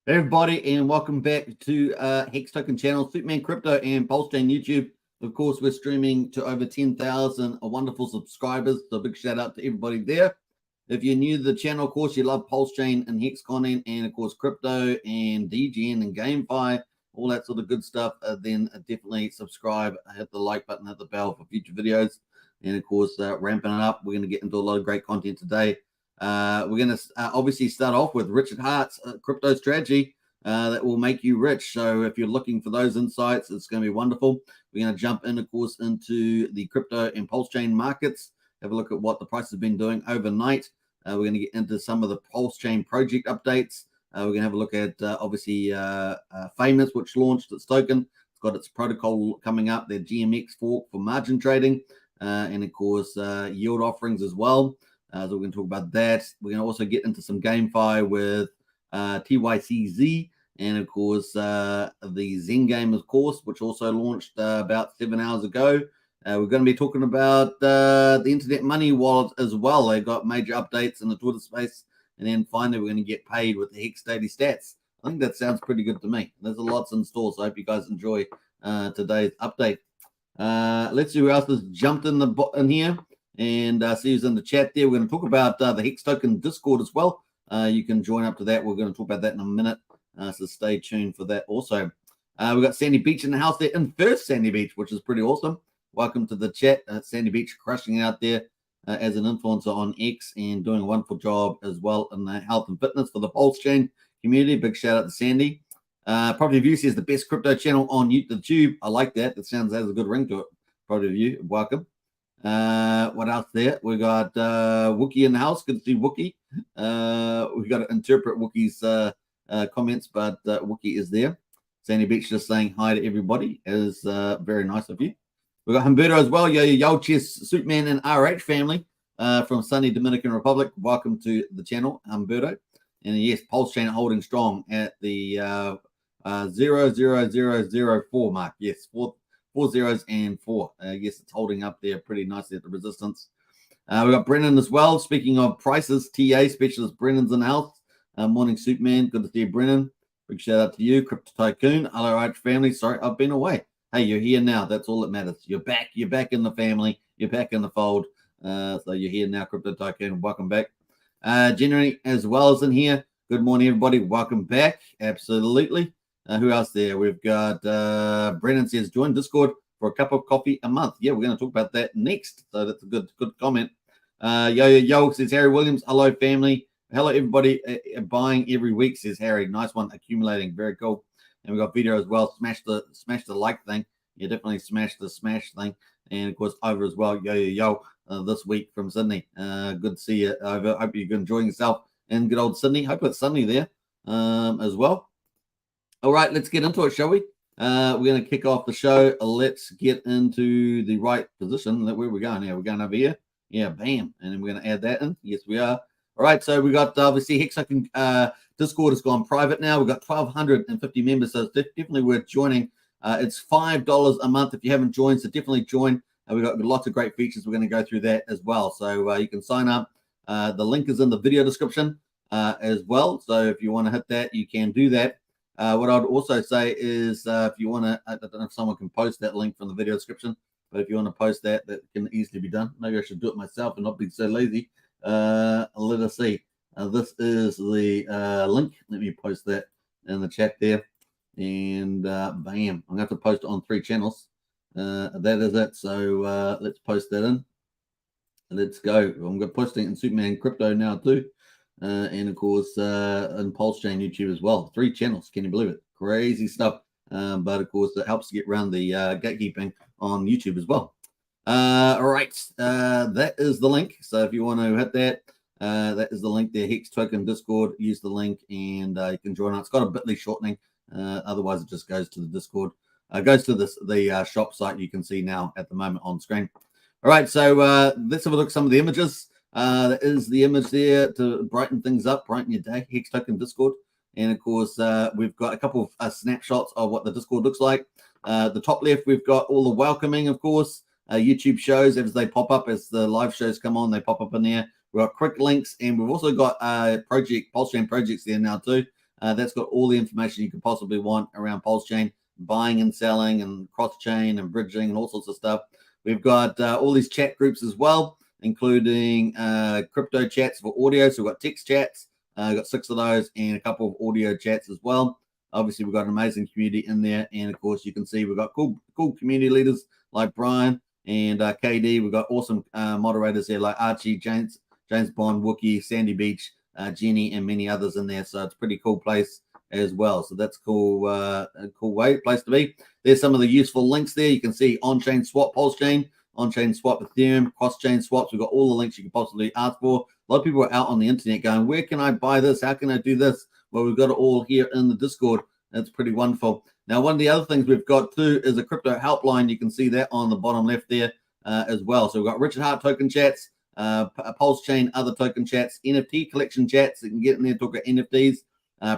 Hey everybody, and welcome back to Hex Token channel, Superman Crypto and Pulsechain YouTube. Of course, we're streaming to over 10,000 wonderful subscribers, so big shout out to everybody there. If you're new to the channel, of course, you love Pulsechain and Hex content, and of course, crypto and DGN and GameFi, all that sort of good stuff, then definitely subscribe, hit the like button, hit the bell for future videos. And of course, ramping it up, we're going to get into a lot of great content today. We're going to obviously start off with Richard Hart's crypto strategy that will make you rich. So if you're looking for those insights, it's going to be wonderful. We're going to jump in, of course, into the crypto and Pulsechain markets, have a look at what the price has been doing overnight. We're going to get into some of the Pulsechain project updates. We're going to have a look at, obviously, Famous, which launched its token. It's got its protocol coming up, their GMX fork for margin trading, and, of course, yield offerings as well. So we're going to talk about that. We're going to also get into some GameFi with TYCZ and, of course, the Zen game, of course, which also launched about 7 hours ago. We're going to be talking about the Internet Money Wallet as well. They got major updates in the Twitter space. And then finally, we're going to get paid with the Hex Daily Stats. I think that sounds pretty good to me. There's a lot in store, so I hope you guys enjoy today's update. Let's see who else has jumped in here. And see who's in the chat there. We're going to talk about the Hex Token Discord as well. You can join up to that. We're going to talk about that in a minute. So stay tuned for that also. We've got Sandy Beach in the house there, in first Sandy Beach, which is pretty awesome. Welcome to the chat. Sandy Beach crushing out there as an influencer on X and doing a wonderful job as well in the health and fitness for the Pulsechain community. Big shout out to Sandy. Property View says the best crypto channel on YouTube. I like that. That sounds has a good ring to it. Property View, welcome. What else there? We got Wookie in the house. Good to see Wookie. We got to interpret Wookie's comments, but Wookie is there. Sandy Beach just saying hi to everybody. Is very nice of you. We got Humberto as well. Yo, Chess, Superman and RH family from sunny Dominican Republic. Welcome to the channel, Humberto. And yes, Pulsechain holding strong at the 0.00004 mark. Yes, 4 zeros and 4. Yes, it's holding up there pretty nicely at the resistance. We got Brennan as well. Speaking of prices, TA specialist Brennan's in the house. Morning, Superman. Good to see you, Brennan. Big shout out to you, Crypto Tycoon. Hello, RH family. Sorry, I've been away. Hey, you're here now. That's all that matters. You're back. You're back in the family. You're back in the fold. So you're here now, Crypto Tycoon. Welcome back. January as well as in here. Good morning, everybody. Welcome back. Absolutely. Who else there? We've got Brennan says, join Discord for a cup of coffee a month. Yeah, we're going to talk about that next. So that's a good comment. Yo says Harry Williams. Hello, family. Hello, everybody. Buying every week, says Harry. Nice one. Accumulating. Very cool. And we got video as well. Smash the like thing. Yeah, definitely smash the smash thing. And of course, over as well. Yo, this week from Sydney. Good to see you over. Hope you're enjoying yourself in good old Sydney. Hope it's sunny there as well. All right, let's get into it, shall we? We're going to kick off the show. Let's get into the right position. Where are we going here? We're going over here. Yeah, bam. And then we're going to add that in. Yes, we are. All right, so we got obviously Hex Token Discord has gone private now. We've got 1,250 members, so it's definitely worth joining. It's $5 a month if you haven't joined, so definitely join. We've got lots of great features. We're going to go through that as well. So you can sign up. The link is in the video description as well. So if you want to hit that, you can do that. What I'd also say is if you want to, I don't know if someone can post that link from the video description, but if you want to post that, that can easily be done. Maybe I should do it myself and not be so lazy. Let us see. This is the link. Let me post that in the chat there. And bam, I'm going to have to post it on 3 channels. That is it. So let's post that in. Let's go. I'm going to post it in Superman Crypto now too. And of course, in Pulsechain YouTube as well. 3 channels. Can you believe it? Crazy stuff. But of course, it helps to get around the gatekeeping on YouTube as well. All right. That is the link. So if you want to hit that, that is the link there. Hex Token Discord. Use the link and you can join us. It's got a bit.ly shortening. Otherwise, it just goes to the Discord. Goes to the shop site you can see now at the moment on screen. All right. So let's have a look at some of the images. That is the image there to brighten things up, brighten your day. Hex Token Discord. And of course, we've got a couple of snapshots of what the Discord looks like. The top left, we've got all the welcoming, of course. YouTube shows as they pop up, as the live shows come on, they pop up in there. We've got quick links, and we've also got Pulsechain projects there now too. That's got all the information you could possibly want around Pulsechain, buying and selling and cross-chain and bridging and all sorts of stuff. We've got all these chat groups as well, including crypto chats for audio. So we've got text chats, got 6 of those, and a couple of audio chats as well. Obviously, we've got an amazing community in there. And of course, you can see we've got cool community leaders like Brian and KD. We've got awesome moderators here like Archie, James Bond, Wookie, Sandy Beach, Jenny, and many others in there. So it's a pretty cool place as well. So that's cool, a cool place to be. There's some of the useful links there. You can see on-chain swap, Pulsechain, on-chain swap, Ethereum, cross-chain swaps. We've got all the links you can possibly ask for. A lot of people are out on the internet going, where can I buy this? How can I do this? Well, we've got it all here in the Discord. That's pretty wonderful. Now, one of the other things we've got too is a crypto helpline. You can see that on the bottom left there as well. So we've got Richard Hart token chats, Pulsechain, other token chats, NFT collection chats. You can get in there, talk about NFTs,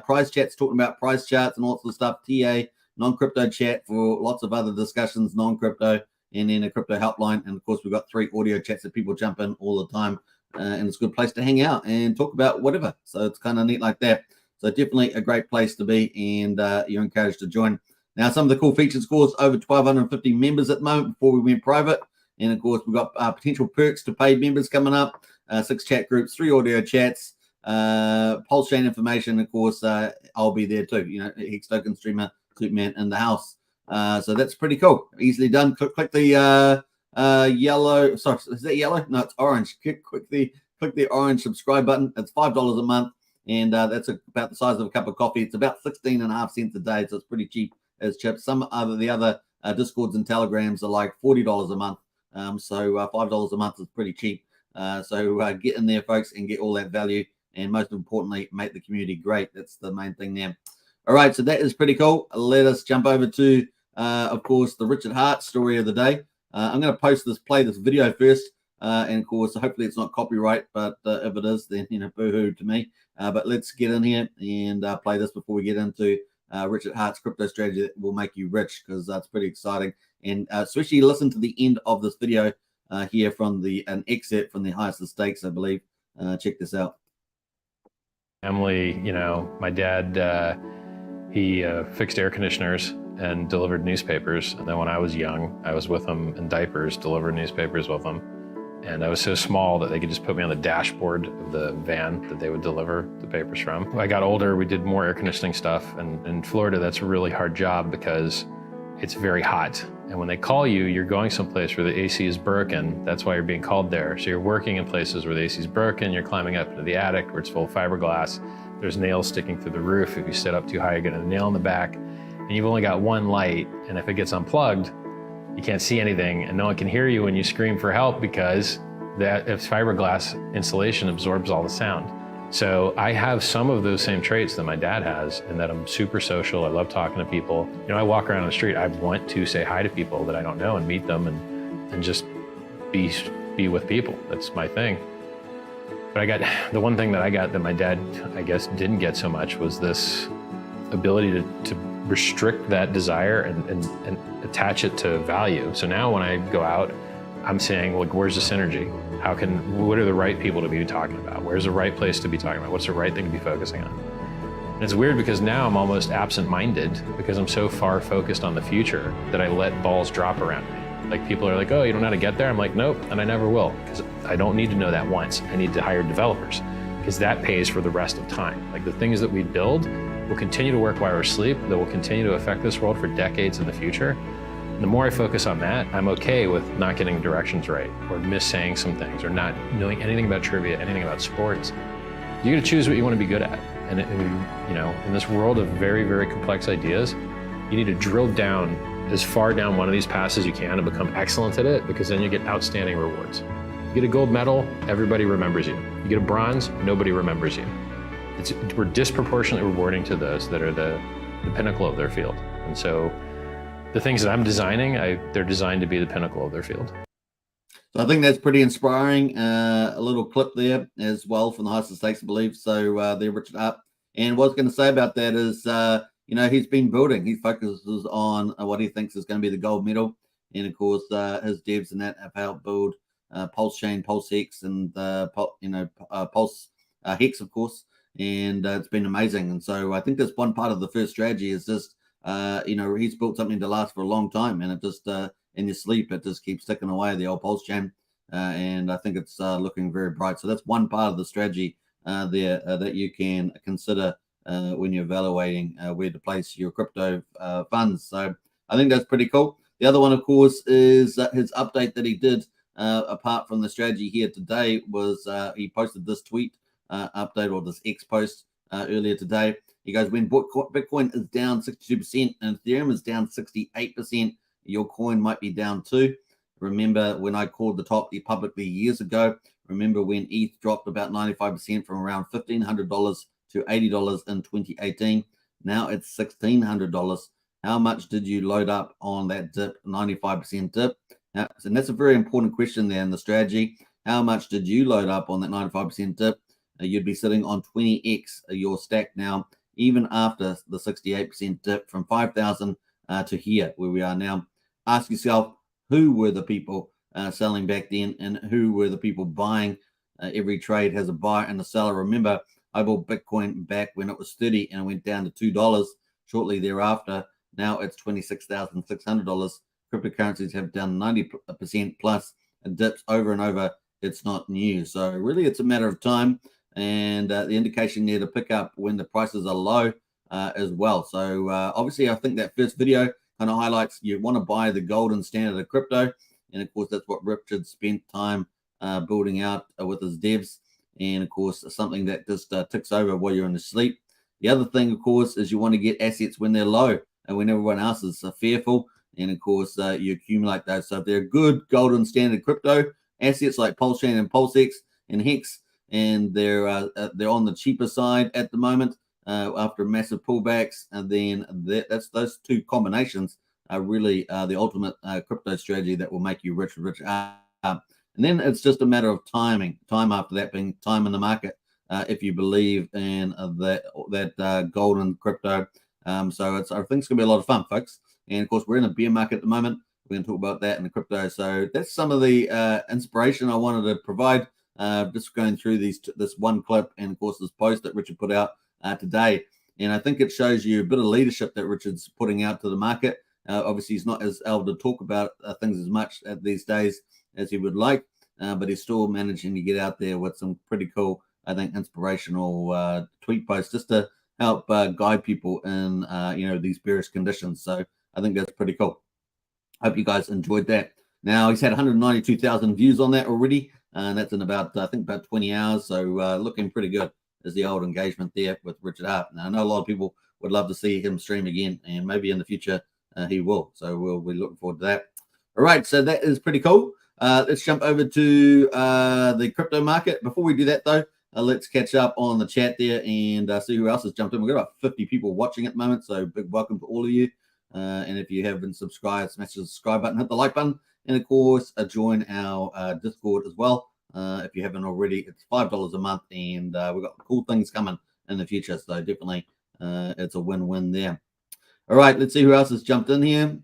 price chats, talking about price charts and all sorts of stuff, TA, non-crypto chat for lots of other discussions, non-crypto, and then a crypto helpline. And of course, we've got 3 audio chats that people jump in all the time. And it's a good place to hang out and talk about whatever. So it's kind of neat like that. So definitely a great place to be, and you're encouraged to join. Now, some of the cool features, of course, over 1,250 members at the moment before we went private. And of course, we've got potential perks to paid members coming up, 6 chat groups, 3 audio chats, Pulsechain information. Of course, I'll be there too. You know, Hex Token streamer, Superman in the house. So that's pretty cool. Easily done. Click the yellow. Sorry, is that yellow? No, it's orange. Click the orange subscribe button. It's $5 a month, and that's about the size of a cup of coffee. It's about 16.5 cents a day, so it's pretty cheap as chips. Some of the other Discords and Telegrams are like $40 a month. So $5 a month is pretty cheap. So get in there, folks, and get all that value. And most importantly, make the community great. That's the main thing there. All right, so that is pretty cool. Let us jump over to, of course, the Richard Hart story of the day. I'm going to play this video first. And of course, hopefully it's not copyright, but if it is, then, you know, boo-hoo to me. But let's get in here and play this before we get into Richard Hart's crypto strategy that will make you rich, because that's pretty exciting. And especially listen to the end of this video here from an excerpt from the Highest of Stakes, I believe. Check this out. Family, you know, my dad, he fixed air conditioners and delivered newspapers. And then when I was young, I was with him in diapers, delivered newspapers with him. And I was so small that they could just put me on the dashboard of the van that they would deliver the papers from. When I got older, we did more air conditioning stuff. And in Florida, that's a really hard job because it's very hot. And when they call you, you're going someplace where the AC is broken. That's why you're being called there. So you're working in places where the AC is broken. You're climbing up into the attic where it's full of fiberglass. There's nails sticking through the roof. If you sit up too high, you get a nail in the back. And you've only got one light. And if it gets unplugged, you can't see anything. And no one can hear you when you scream for help because if fiberglass insulation absorbs all the sound. So I have some of those same traits that my dad has, in that I'm super social. I love talking to people. You know, I walk around on the street, I want to say hi to people that I don't know and meet them and just be with people. That's my thing. But the one thing that I got that my dad, I guess, didn't get so much was this ability to restrict that desire and attach it to value. So now when I go out, I'm saying, like, where's the synergy? What are the right people to be talking about? Where's the right place to be talking about? What's the right thing to be focusing on? And it's weird because now I'm almost absent-minded because I'm so far focused on the future that I let balls drop around me. Like, people are like, oh, you don't know how to get there? I'm like, nope, and I never will, because I don't need to know that once. I need to hire developers, because that pays for the rest of time. Like, the things that we build will continue to work while we're asleep, that will continue to affect this world for decades in the future. The more I focus on that, I'm okay with not getting directions right, or missaying some things, or not knowing anything about trivia, anything about sports. You got to choose what you want to be good at. And you know, in this world of very, very complex ideas, you need to drill down as far down one of these paths as you can and become excellent at it, because then you get outstanding rewards. You get a gold medal, everybody remembers you. You get a bronze, nobody remembers you. We're disproportionately rewarding to those that are the pinnacle of their field. And so the things that I'm designing, they're designed to be the pinnacle of their field. So I think that's pretty inspiring. A little clip there as well from the Highest of Stakes, I believe. So there, Richard Hart. And what I was going to say about that is, you know, he's been building. He focuses on what he thinks is going to be the gold medal. And of course, his devs and that have helped build Pulsechain, Pulse Hex, and Pulse Hex, of course. and it's been amazing. And so I think that's one part of the first strategy is just, he's built something to last for a long time, and it just, in your sleep, it just keeps ticking away, the old Pulsechain. And I think it's looking very bright. So that's one part of the strategy there that you can consider when you're evaluating where to place your crypto funds. So I think that's pretty cool. The other one, of course, is his update that he did apart from the strategy here today was he posted this tweet update, or this X post earlier today. He goes, when Bitcoin is down 62% and Ethereum is down 68%, your coin might be down too. Remember when I called the top publicly years ago? Remember when ETH dropped about 95% from around $1,500 to $80 in 2018? Now it's $1,600. How much did you load up on that dip, 95% dip? And that's a very important question there in the strategy. How much did you load up on that 95% dip? You'd be sitting on 20x your stack now, even after the 68% dip from 5,000 to here, where we are now. Ask yourself, who were the people selling back then, and who were the people buying? Every trade has a buyer and a seller. Remember, I bought Bitcoin back when it was 30 and it went down to $2 shortly thereafter. Now it's $26,600. Cryptocurrencies have done 90% plus. It dips over and over. It's not new. So really, it's a matter of time, and the indication there to pick up when the prices are low as well. So obviously, I think that first video kind of highlights you want to buy the golden standard of crypto. And of course, that's what Richard spent time building out with his devs. And of course, something that just ticks over while you're in the sleep. The other thing, of course, is you want to get assets when they're low and when everyone else is fearful. And of course, you accumulate those. So if they're good golden standard crypto assets like Pulsechain and Pulsex and Hex, and they're on the cheaper side at the moment after massive pullbacks, and then that's those two combinations are really the ultimate crypto strategy that will make you rich. And then it's just a matter of time after that being time in the market if you believe in that golden crypto. So I think it's going to be a lot of fun, folks. And of course, we're in a bear market at the moment. We're going to talk about that in the crypto. So that's some of the inspiration I wanted to provide. Just going through this one clip, and of course this post that Richard put out today. And I think it shows you a bit of leadership that Richard's putting out to the market. Obviously, he's not as able to talk about things as much these days as he would like, but he's still managing to get out there with some pretty cool, I think, inspirational tweet posts just to help guide people in these bearish conditions. So I think that's pretty cool. Hope you guys enjoyed that. Now, he's had 192,000 views on that already, and that's in about 20 hours. So looking pretty good is the old engagement there with Richard Hart. Now, I know a lot of people would love to see him stream again, and maybe in the future he will. So we'll be looking forward to that. All right, so that is pretty cool. Let's jump over to the crypto market. Before we do that, though, let's catch up on the chat there and see who else has jumped in. We've got about 50 people watching at the moment, so big welcome to all of you. And if you haven't subscribed, smash the subscribe button, hit the like button, and of course, join our Discord as well. If you haven't already, it's $5 a month, and we've got cool things coming in the future. So definitely, it's a win-win there. All right, let's see who else has jumped in here.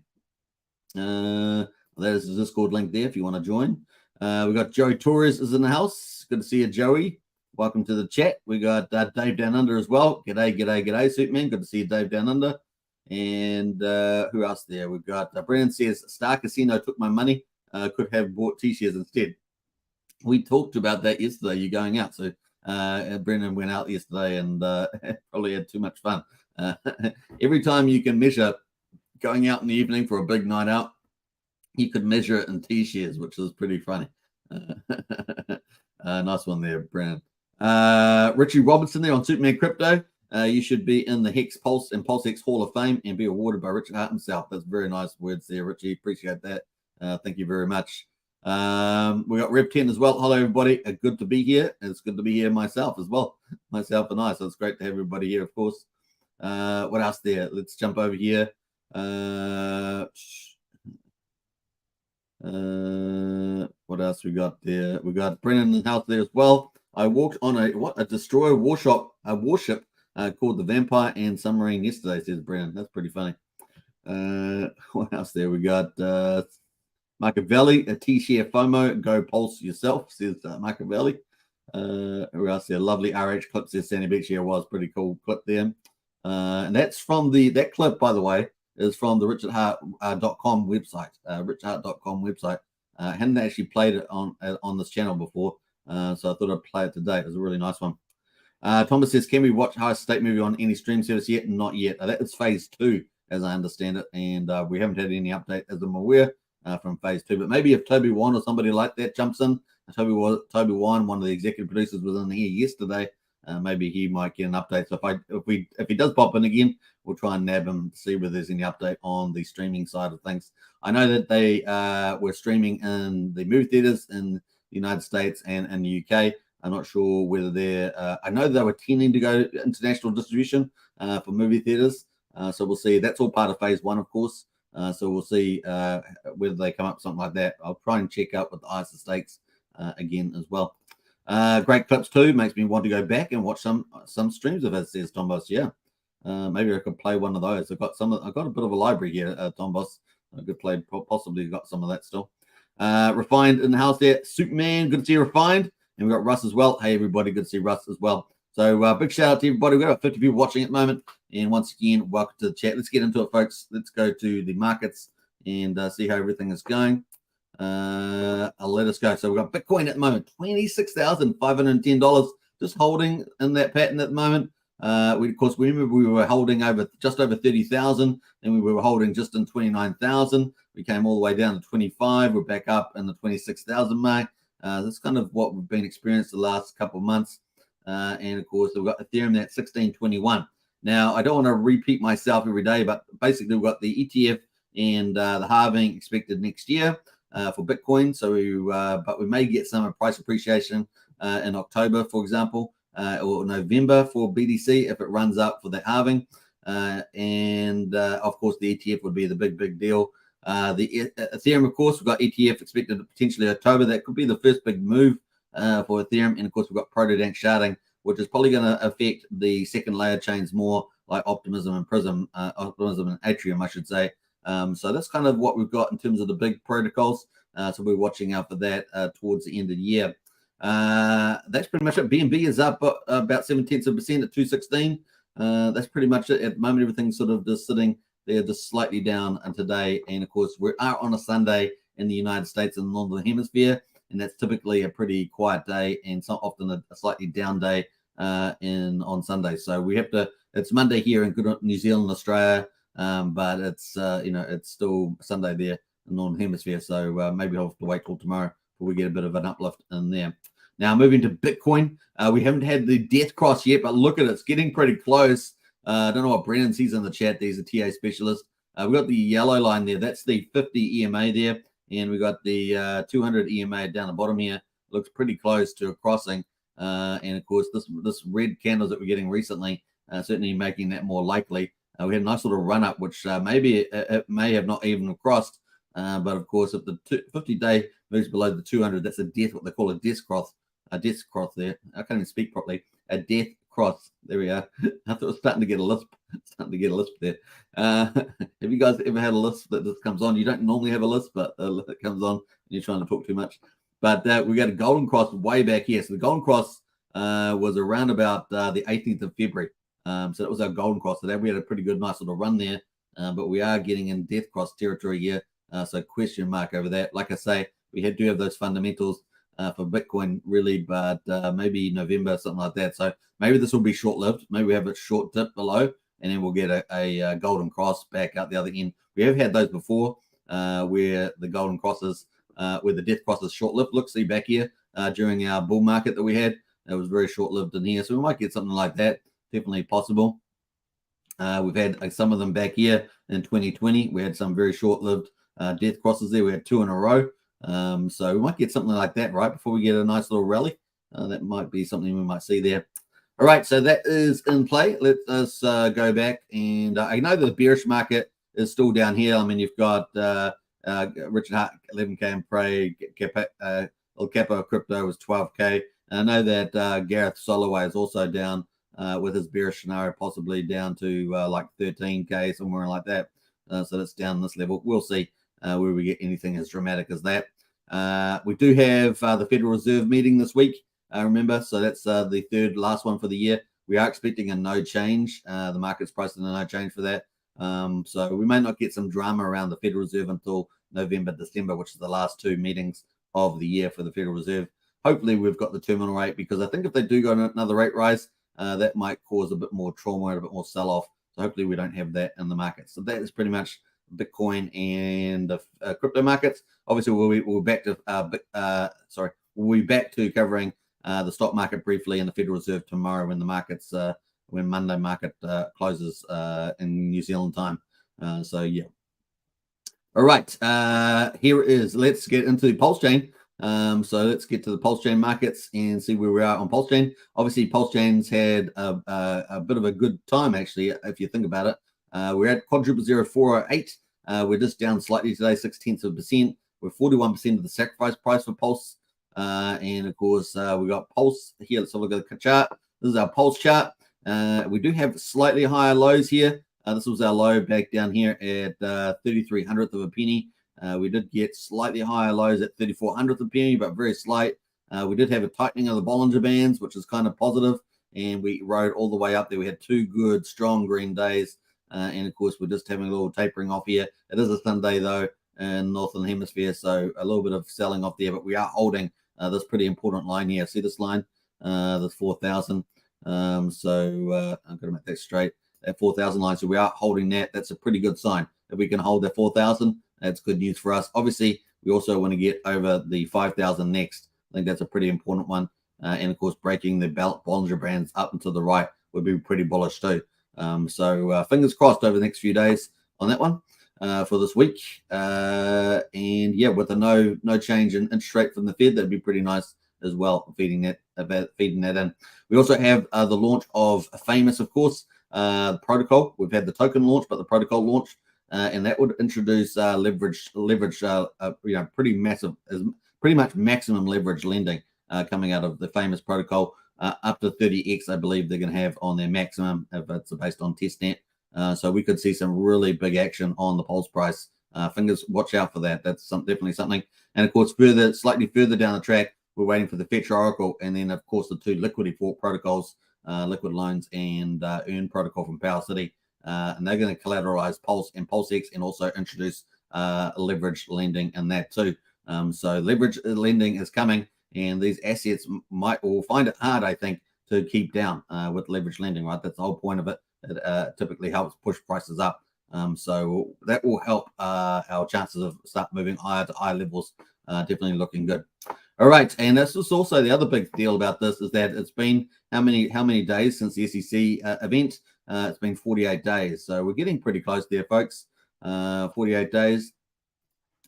There's the Discord link there if you want to join. We got Joey Torres is in the house. Good to see you, Joey. Welcome to the chat. We got Dave Down Under as well. G'day, Suitman. Good to see you, Dave Down Under. And who else there? We've got Brennan says, Star Casino took my money. Could have bought T-shares instead. We talked about that yesterday. You're going out. So Brennan went out yesterday and probably had too much fun. Every time you can measure going out in the evening for a big night out, you could measure it in T-shares, which is pretty funny. Nice one there, Brennan. Richie Robertson there on Superman Crypto. You should be in the Hex Pulse and Pulsex Hall of Fame and be awarded by Richard Hart himself. That's very nice words there, Richie. Appreciate that. Thank you very much. We got Rev 10 as well. Hello, everybody. Good to be here. It's good to be here myself as well. Myself and I. So it's great to have everybody here, of course. What else there? Let's jump over here. What else we got there? We got Brennan in the house there as well. I walked on a destroyer warship called the Vampire and Submarine yesterday, says Brennan. That's pretty funny. What else there? We got Machiavelli, a T-share FOMO, go pulse yourself, says Machiavelli. Who else there? Lovely RH clips there. Sandy Beach here was pretty cool clip there. And that's from that clip, by the way, is from the richardhart.com website. Richardhart.com website. I hadn't actually played it on this channel before, so I thought I'd play it today. It was a really nice one. Thomas says, can we watch High State movie on any stream service yet? Not yet. That is phase 2, as I understand it, and we haven't had any update, as I'm aware, from phase 2. But maybe if Toby Wan or somebody like that jumps in, Toby Wan, one of the executive producers, was in here yesterday. Maybe he might get an update. So if he does pop in again, we'll try and nab him to see whether there's any update on the streaming side of things. I know that they were streaming in the movie theaters in the United States and in the UK. I'm not sure whether they're. I know they were tending to go international distribution for movie theaters. So we'll see. That's all part of phase 1, of course. So we'll see whether they come up with something like that. I'll try and check out with the Ice Stakes again as well. Great clips too. Makes me want to go back and watch some streams of it, says Tom Boss. Yeah. Maybe I could play one of those. I've got a bit of a library here, Tom Boss. I could play, possibly got some of that still. Refined in the house there. Superman, good to see you, Refined. And we've got Russ as well. Hey, everybody, good to see Russ as well. So big shout out to everybody. We've got about 50 people watching at the moment. And once again, welcome to the chat. Let's get into it, folks. Let's go to the markets and see how everything is going. I'll let us go. So we've got Bitcoin at the moment, $26,510, just holding in that pattern at the moment. Of course, remember we were holding just over 30,000, and we were holding just in 29,000. We came all the way down to 25. We're back up in the 26,000 mark. That's kind of what we've been experiencing the last couple of months. And of course, we've got Ethereum at 1621. Now, I don't want to repeat myself every day, but basically we've got the ETF and the halving expected next year for Bitcoin. So, but we may get some price appreciation in October, for example, or November for BTC if it runs up for that halving. And of course, the ETF would be the big deal. The Ethereum, of course, we've got ETF expected potentially October. That could be the first big move for Ethereum. And of course, we've got Protodank sharding, which is probably going to affect the second layer chains more, like Optimism and Prism, Optimism and Atrium, I should say. So that's kind of what we've got in terms of the big protocols. So we're watching out for that towards the end of the year. That's pretty much it. BNB is up about 0.7% at 216. That's pretty much it. At the moment, everything's sort of just sitting there, just slightly down today. And of course, we are on a Sunday in the United States and the Northern Hemisphere, and that's typically a pretty quiet day and often a slightly down day on Sunday. So we have to. It's Monday here in good New Zealand, Australia, but it's it's still Sunday there in the Northern Hemisphere. So maybe I'll have to wait till tomorrow before we get a bit of an uplift in there. Now moving to Bitcoin, we haven't had the death cross yet, but look at it, it's getting pretty close. I don't know what Brennan sees in the chat. There's a TA specialist. We've got the yellow line there. That's the 50 EMA there. And we've got the 200 EMA down the bottom here. Looks pretty close to a crossing. And of course, this red candles that we're getting recently, certainly making that more likely. We had a nice little run up, which maybe it may have not even crossed. But of course, if the 50-day moves below the 200, that's a death, what they call a death cross. A death cross there. I can't even speak properly. A death cross. There we are. I thought it was starting to get a lisp. There. Have you guys ever had a lisp that just comes on? You don't normally have a lisp, but it comes on and you're trying to talk too much. But we got a golden cross way back here. So the golden cross was around about the 18th of February. So that was our golden cross. So we had a pretty good, nice little run there. But we are getting in death cross territory here. So question mark over that. Like I say, we do have those fundamentals for Bitcoin, really, but maybe November, something like that. So maybe this will be short-lived. Maybe we have a short dip below, and then we'll get a golden cross back out the other end. We have had those before, where the golden crosses, where the death cross is short-lived. Look, see back here during our bull market that we had, it was very short-lived in here. So we might get something like that. Definitely possible. We've had some of them back here in 2020. We had some very short-lived death crosses there. We had 2 in a row. So we might get something like that right before we get a nice little rally. That might be something we might see there. All right, so that is in play. Let us go back. And I know the bearish market is still down here. I mean, you've got Richard Hart, 11K and Prey, El Capo Crypto was 12K. And I know that Gareth Soloway is also down with his bearish scenario, possibly down to like 13K, somewhere like that. So that's down this level. We'll see where we get anything as dramatic as that. We do have the Federal Reserve meeting this week. remember. So that's the third last one for the year. We are expecting a no change. The market's pricing a no change for that. So we may not get some drama around the Federal Reserve until November, December, which is the last 2 meetings of the year for the Federal Reserve. Hopefully we've got the terminal rate, because I think if they do go another rate rise, that might cause a bit more trauma and a bit more sell-off. So hopefully we don't have that in the market. So that is pretty much Bitcoin and the crypto markets. Obviously we'll be back to we'll be back to covering the stock market briefly and the Federal Reserve tomorrow when the markets when Monday market closes in New Zealand time. So yeah. All right, here it is. Let's get into the Pulsechain. So let's get to the Pulsechain markets and see where we are on Pulsechain. Obviously, Pulsechain's had a bit of a good time, actually, if you think about it. We're at quadruple 0408. We're just down slightly today, 0.6%. We're 41% of the sacrifice price for Pulse. And of course, we got Pulse here. Let's have a look at the chart. This is our Pulse chart. We do have slightly higher lows here. This was our low back down here at 33/100th of a penny. We did get slightly higher lows at 34/100th of a penny, but very slight. We did have a tightening of the Bollinger Bands, which is kind of positive, and we rode all the way up there. We had 2 good, strong green days, and of course, we're just having a little tapering off here. It is a Sunday, though, in Northern Hemisphere, so a little bit of selling off there, but we are holding this pretty important line here. See this line? This 4,000. So I'm going to make that straight. That 4,000 line. So we are holding that. That's a pretty good sign. If we can hold that 4,000, that's good news for us. Obviously, we also want to get over the 5,000 next. I think that's a pretty important one. And of course, breaking the Bollinger Bands up and to the right would be pretty bullish too. So fingers crossed over the next few days on that one for this week. And yeah, with a no change in interest rate from the Fed, that'd be pretty nice as well, feeding that in. We also have the launch of Famous, of course, protocol. We've had the token launch, but the protocol launch, and that would introduce leverage, pretty much maximum leverage lending coming out of the Famous protocol, up to 30x, I believe they're going to have on their maximum if it's based on testnet. So we could see some really big action on the Pulse price. Watch out for that. That's definitely something. And of course, slightly further down the track, we're waiting for the Fetch Oracle, and then of course the 2 liquidity fork protocols, Liquid Loans and Earn protocol from Power City, and they're going to collateralize Pulse and PulseX, and also introduce leverage lending in that too. So leverage lending is coming, and these assets will find it hard, I think, to keep down with leverage lending. Right, that's the whole point of it. It typically helps push prices up. So that will help our chances of start moving higher to higher levels. Definitely looking good. All right, and this is also the other big deal about this is that it's been how many days since the SEC event? It's been 48 days, so we're getting pretty close there, folks. 48 days,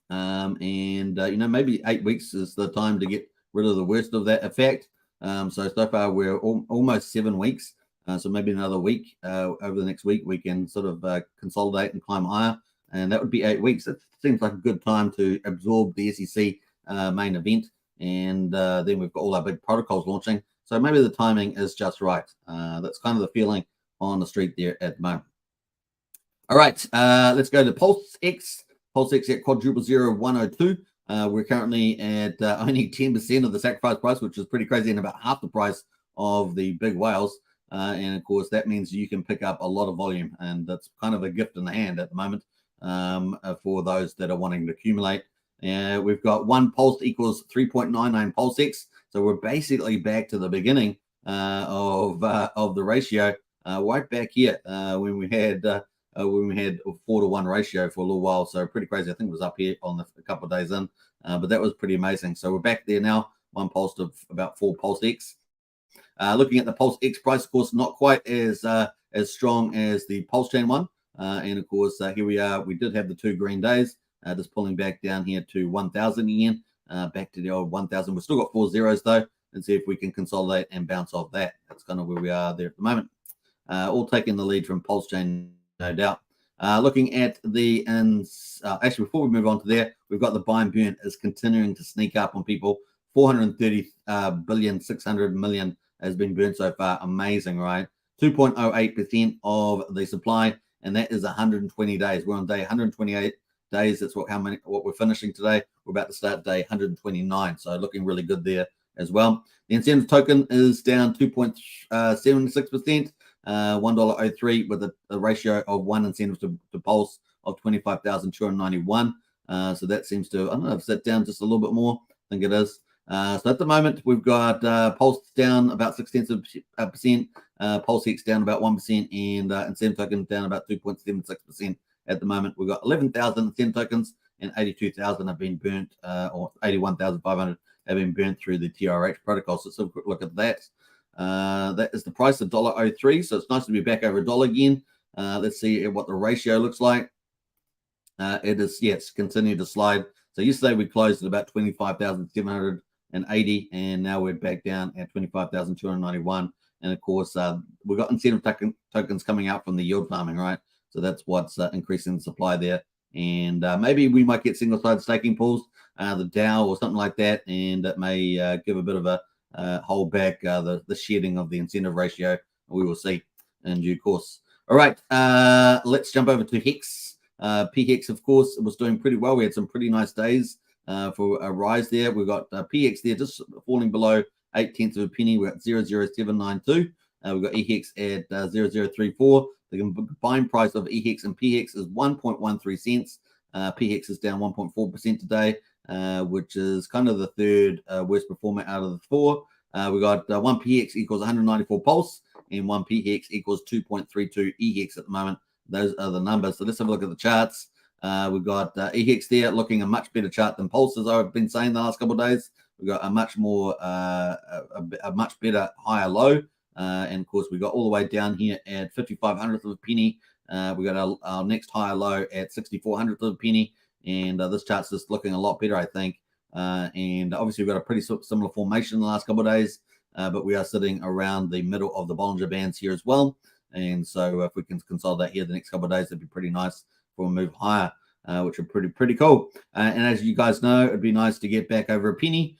and maybe 8 weeks is the time to get rid of the worst of that effect. So far we're almost 7 weeks. So maybe another week over the next week we can sort of consolidate and climb higher, and that would be 8 weeks. It seems like a good time to absorb the SEC main event. And then we've got all our big protocols launching. So maybe the timing is just right. That's kind of the feeling on the street there at the moment. All right, let's go to PulseX. PulseX at quadruple 0102. We're currently at only 10% of the sacrifice price, which is pretty crazy, and about half the price of the big whales. And of course, that means you can pick up a lot of volume, and that's kind of a gift in the hand at the moment for those that are wanting to accumulate. We've got 1 Pulse equals 3.99 PulseX, so we're basically back to the beginning of the ratio, right back here when we had a 4-to-1 ratio for a little while. So pretty crazy. I think it was up here on a couple of days in, but that was pretty amazing. So we're back there now. 1 Pulse to about 4 PulseX. Looking at the PulseX price, of course, not quite as strong as the Pulsechain one. And of course, here we are. We did have the 2 green days. Just pulling back down here to 1,000 again, back to the old 1,000. We've still got 4 zeros though, and see if we can consolidate and bounce off that. That's kind of where we are there at the moment. All taking the lead from Pulsechain, no doubt. Looking at the actually before we move on to there, we've got the buy and burn is continuing to sneak up on people. 430 billion, 600 million has been burned so far. Amazing, right? 2.08% of the supply, and that is 120 days. We're on day 128. days. That's what we're finishing today. We're about to start day 129. So looking really good there as well. The incentive token is down 2.76%, $1.03 with a ratio of one incentive to Pulse of 25,291. So that seems to, I don't know, if it's down just a little bit more. I think it is. So at the moment, we've got Pulse down about 0.6%, Pulse Hex down about 1%, and incentive token down about 2.76%. At the moment, we've got 11,000 incentive tokens, and 82,000 have been burnt, or 81,500 have been burnt through the TRH protocol. So let's have a quick look at that. That is the price of $1.03. So it's nice to be back over $1 again. Let's see what the ratio looks like. It is, yes, continued to slide. So yesterday we closed at about 25,780, and now we're back down at 25,291. And of course, we've got incentive tokens coming out from the yield farming, right? So that's what's increasing the supply there. And maybe we might get single-sided staking pools, the DAO or something like that, and that may give a bit of a hold back the shedding of the incentive ratio. We will see in due course. All right, let's jump over to Hex. PHEX, of course, was doing pretty well. We had some pretty nice days for a rise there. We've got PHEX there just falling below 0.8 of a penny. We're at 0.0792. We've got EHEX at 0.034. The combined price of EHEX and PHEX is 1.13 cents. PHEX is down 1.4% today, which is kind of the third worst performer out of the four. We got one PHEX equals 194 Pulse, and one PHEX equals 2.32 EHEX at the moment. Those are the numbers. So let's have a look at the charts. We've got EHEX there looking a much better chart than Pulse, as I've been saying the last couple of days. We've got a much more, a much better higher low. And of course, we got all the way down here at 55/100th of a penny. We got our next higher low at 64/100th of a penny. And this chart's just looking a lot better, I think. And obviously, we've got a pretty similar formation in the last couple of days. But we are sitting around the middle of the Bollinger Bands here as well. And so if we can consolidate here the next couple of days, it'd be pretty nice for a move higher, which are pretty cool. And as you guys know, it'd be nice to get back over a penny,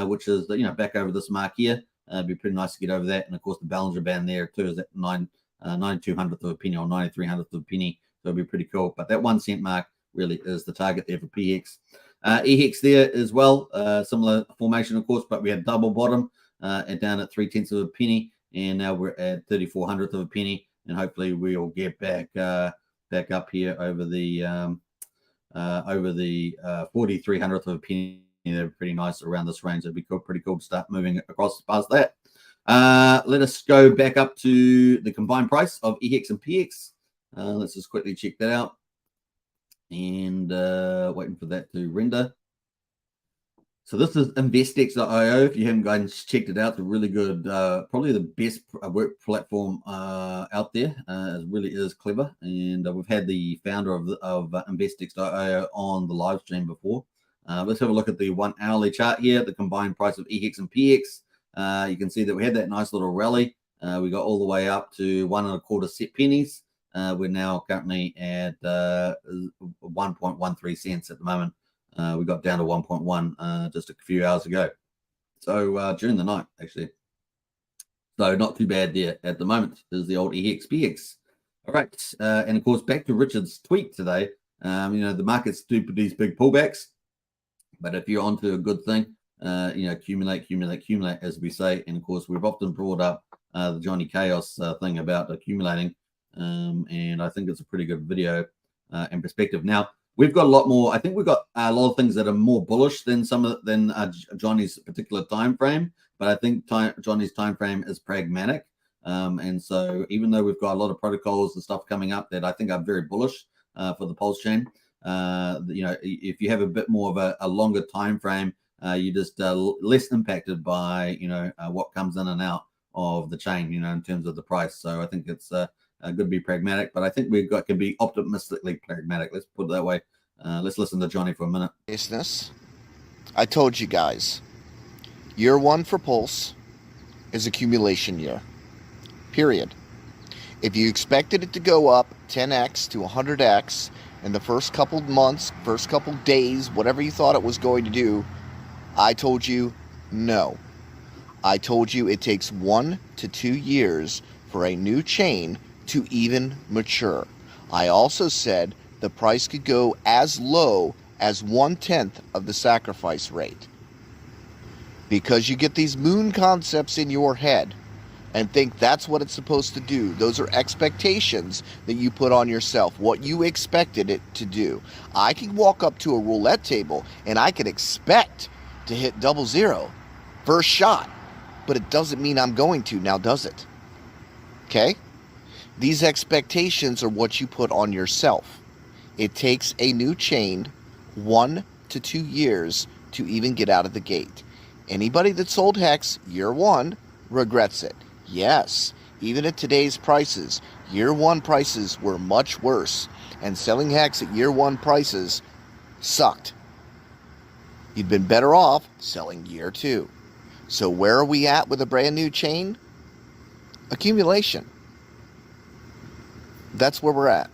which is, back over this mark here. It'd be pretty nice to get over that. And of course, the Bollinger Band there too is at 92/100th of a penny or 93/100th of a penny. So it'd be pretty cool. But that 1 cent mark really is the target there for PX. EHEX there as well, similar formation, of course, but we had double bottom and down at 0.3 of a penny. And now we're at 34/100th of a penny, and hopefully we'll get back up here over the 43/100th of a penny. They're pretty nice around this range. It'd be pretty cool to start moving across past that. Let us go back up to the combined price of EHEX and PX. Let's just quickly check that out, and waiting for that to render. So this is investex.io. If you haven't guys checked it out, it's a really good, probably the best work platform out there. It really is clever. And we've had the founder of investex.io on the live stream before. Let's have a look at the 1 hourly chart here, the combined price of EHEX and PX. You can see that we had that nice little rally. We got all the way up to 1.25 set pennies. We're now currently at 1.13 cents at the moment. We got down to 1.1 just a few hours ago. So during the night, actually. So not too bad there at the moment is the old EHEX PX. All right. And of course, back to Richard's tweet today. The markets do these big pullbacks. But if you're onto a good thing, accumulate, as we say. And of course, we've often brought up the Johnny Chaos thing about accumulating. And I think it's a pretty good video and perspective. Now, we've got a lot more. I think we've got a lot of things that are more bullish than Johnny's particular time frame. But I think Johnny's time frame is pragmatic. And so even though we've got a lot of protocols and stuff coming up that I think are very bullish for the Pulsechain, if you have a bit more of a longer time frame, you're just less impacted by what comes in and out of the chain, in terms of the price. So I think it's good to be pragmatic, but I think can be optimistically pragmatic. Let's put it that way. Let's listen to Johnny for a minute. Business. I told you guys, year one for Pulse is accumulation year. Period. If you expected it to go up 10x to 100x in the first couple months, first couple days, whatever you thought it was going to do, I told you no. I told you it takes 1 to 2 years for a new chain to even mature. I also said the price could go as low as 1/10 of the sacrifice rate. because you get these moon concepts in your head and think that's what it's supposed to do. Those are expectations that you put on yourself, what you expected it to do. I can walk up to a roulette table and I can expect to hit 00 first shot, but it doesn't mean I'm going to, now does it? Okay? These expectations are what you put on yourself. It takes a new chain 1 to 2 years to even get out of the gate. Anybody that sold Hex year 1 regrets it. Yes, even at today's prices, year 1 prices were much worse, and selling Hex at year 1 prices sucked. You'd been better off selling year 2. So where are we at with a brand new chain? Accumulation. That's where we're at.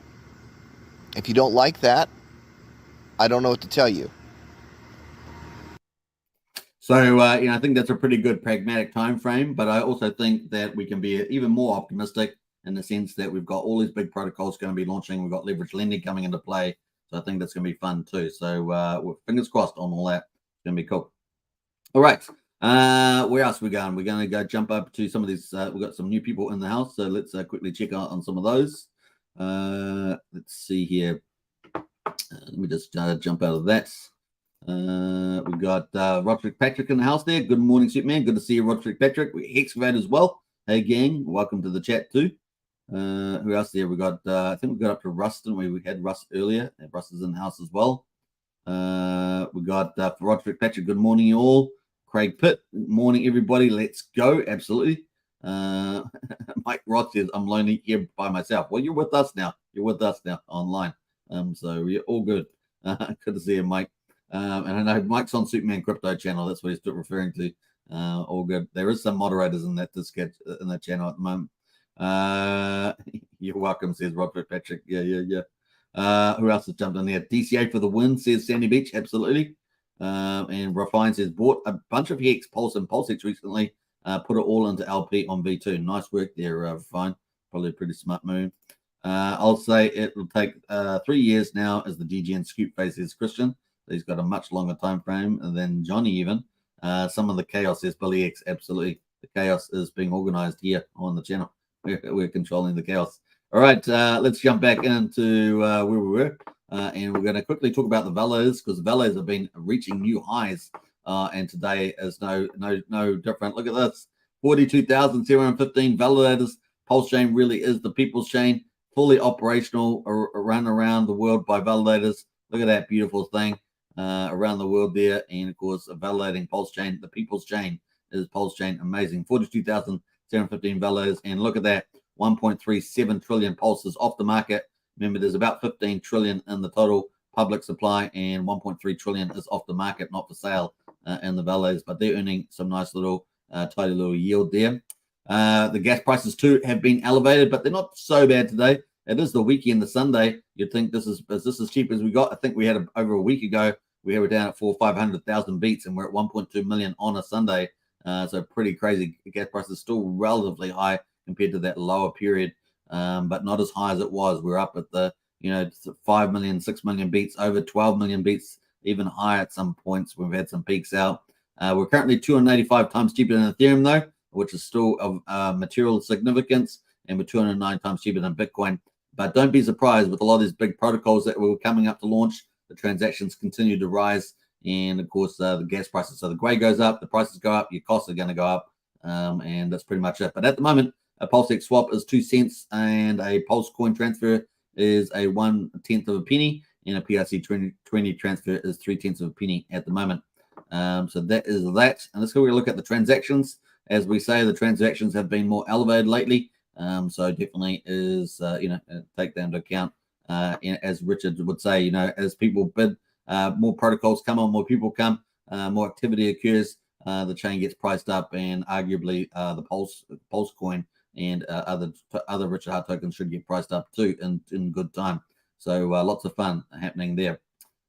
If you don't like that, I don't know what to tell you. So, I think that's a pretty good pragmatic time frame, but I also think that we can be even more optimistic in the sense that we've got all these big protocols going to be launching. We've got leverage lending coming into play. So I think that's going to be fun too. So fingers crossed on all that. It's going to be cool. All right. Where else are we going? We're going to go jump up to some of these. We've got some new people in the house. So let's quickly check out on some of those. Let's see here. Let me just jump out of that. We've got Roderick Patrick in the house there. Good morning, Superman. Good to see you, Roderick Patrick. We Hexcavate as well. Hey, gang. Welcome to the chat too. Who else there? We got, I think we got up to Russ, didn't we? We had Russ earlier. Russ is in the house as well. We got Roderick Patrick. Good morning, you all. Craig Pitt. Good morning, everybody. Let's go. Absolutely. Mike Roth says, I'm lonely here by myself. Well, you're with us now. You're with us now online. So we're all good. Good to see you, Mike. And I know Mike's on Superman Crypto channel. That's what he's referring to. All good. There is some moderators in that channel at the moment. You're welcome, says Roderick Patrick. Yeah. Who else has jumped in there? DCA for the win, says Sandy Beach. Absolutely. And Refine says bought a bunch of Hex, Pulse, and Pulsechain recently. Put it all into LP on V2. Nice work there, Refine. Probably a pretty smart move. I'll say it will take 3 years now as the DGN scoop phase, says Christian. He's got a much longer time frame than Johnny even. Some of the chaos, says Billy X. Absolutely. The chaos is being organized here on the channel. We're controlling the chaos. All right, let's jump back into where we were. And we're going to quickly talk about the validators because the validators have been reaching new highs. And today is no different. Look at this. 42,715 validators. Pulsechain really is the people's chain. Fully operational, run around the world by validators. Look at that beautiful thing. Around the world there, and of course, validating Pulsechain, the people's chain is Pulsechain. Amazing, 42,715 validators, and look at that, 1.37 trillion pulses off the market. Remember, there's about 15 trillion in the total public supply, and 1.3 trillion is off the market, not for sale in the validators, but they're earning some nice little, tidy little yield there. The gas prices too have been elevated, but they're not so bad today. It is the weekend, the Sunday. You'd think this is as cheap as we got. I think we had over a week ago. We were down at 500,000 beats, and we're at 1.2 million on a Sunday. So pretty crazy. Gas prices still relatively high compared to that lower period, but not as high as it was. We're up at the 5 million, 6 million beats, over 12 million beats, even higher at some points. We've had some peaks out. We're currently 285 times cheaper than Ethereum though, which is still of material significance, and we're 209 times cheaper than Bitcoin. But don't be surprised with a lot of these big protocols that were coming up to launch. The transactions continue to rise, and of course, the gas prices. So the grey goes up, the prices go up, your costs are going to go up, and that's pretty much it. But at the moment, a PulseX swap is 2 cents, and a Pulse coin transfer is a 1/10 of a penny, and a PRC20 transfer is 3/10 of a penny at the moment. So that is that. And let's go look at the transactions. As we say, the transactions have been more elevated lately. So definitely is, take that into account. As Richard would say, as people bid, more protocols come on, more people come, more activity occurs, the chain gets priced up, and arguably the Pulse coin and other Richard Hart tokens should get priced up too in good time. So lots of fun happening there.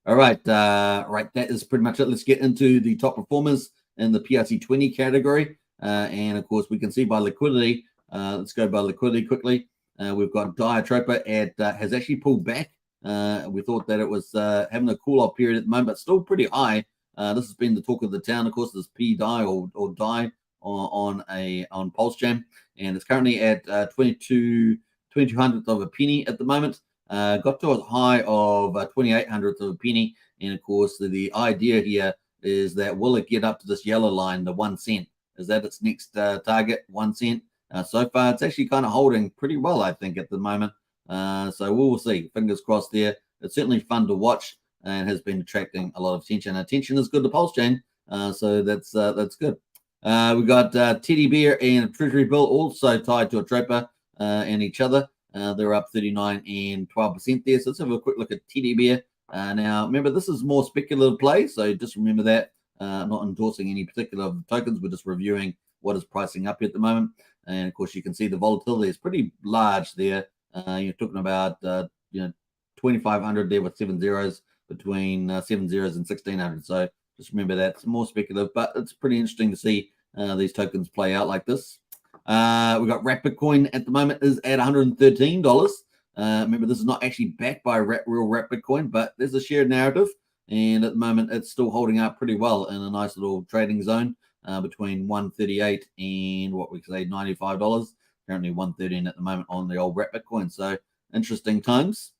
All right, that is pretty much it. Let's get into the top performers in the PRC20 category. And of course, we can see by liquidity. Let's go by liquidity quickly. We've got Diatropa has actually pulled back. We thought that it was having a cool off period at the moment, but still pretty high. This has been the talk of the town. Of course, this P die or die on Pulsechain, and it's currently at 2200th of a penny at the moment. Got to a high of 2800th of a penny, and of course the idea here is that will it get up to this yellow line, the 1 cent? Is that its next target, 1 cent? So far, it's actually kind of holding pretty well, I think, at the moment. So we'll see. Fingers crossed there. It's certainly fun to watch and has been attracting a lot of attention. Attention is good to Pulsechain, so that's good. We got Teddy Bear and Treasury Bill also tied to a Tropa and each other. They're up 39 and 12% there. So let's have a quick look at Teddy Bear. Now, remember, this is more speculative play, so just remember that. Not endorsing any particular tokens. We're just reviewing what is pricing up here at the moment. And of course, you can see the volatility is pretty large there. You're talking about 2,500 there with 7 zeros between 7 zeros and 1,600. So just remember that it's more speculative, but it's pretty interesting to see these tokens play out like this. We got Wrap Bitcoin at the moment is at $113. Remember, this is not actually backed by real Wrap Bitcoin, but there's a shared narrative. And at the moment, it's still holding up pretty well in a nice little trading zone between 138 and what we say $95. Currently 113 at the moment on the old Wrap Bitcoin. So interesting times.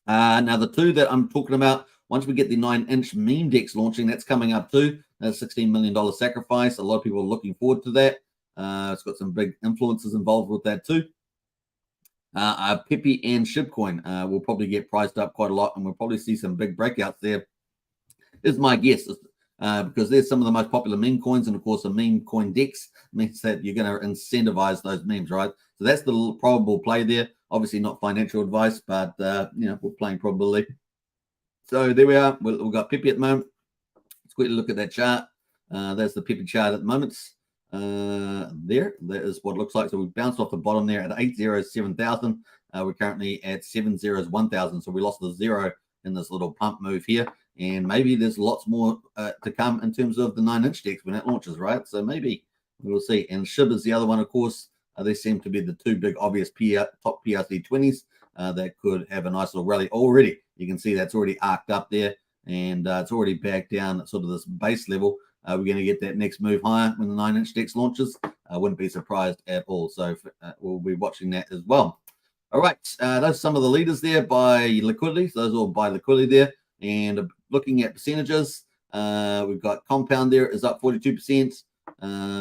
Now the two that I'm talking about, once we get the 9-inch meme DEX launching, that's coming up too. That's $16 million sacrifice. A lot of people are looking forward to that. It's got some big influences involved with that too. Pepe and Shibcoin will probably get priced up quite a lot, and we'll probably see some big breakouts there. Is my guess, because there's some of the most popular meme coins, and of course a meme coin DEX means that you're going to incentivize those memes, right? So that's the probable play there. Obviously not financial advice, but we're playing probability. So there we are. We've got Pepe at the moment. Let's quickly look at that chart. That's the Pepe chart at the moment. That is what it looks like. So we bounced off the bottom there at 807,000. We're currently at 701,000. So we lost the zero in this little pump move here. And maybe there's lots more to come in terms of the 9-inch DEX when it launches, right? So maybe we'll see. And SHIB is the other one, of course. They seem to be the two big obvious top PRC 20s that could have a nice little rally already. You can see that's already arced up there, and it's already back down at sort of this base level. We're going to get that next move higher when the 9-inch DEX launches. I wouldn't be surprised at all. So we'll be watching that as well. All right, those are some of the leaders there by liquidity. So those are all by liquidity there. And looking at percentages, we've got Compound there is up 42%.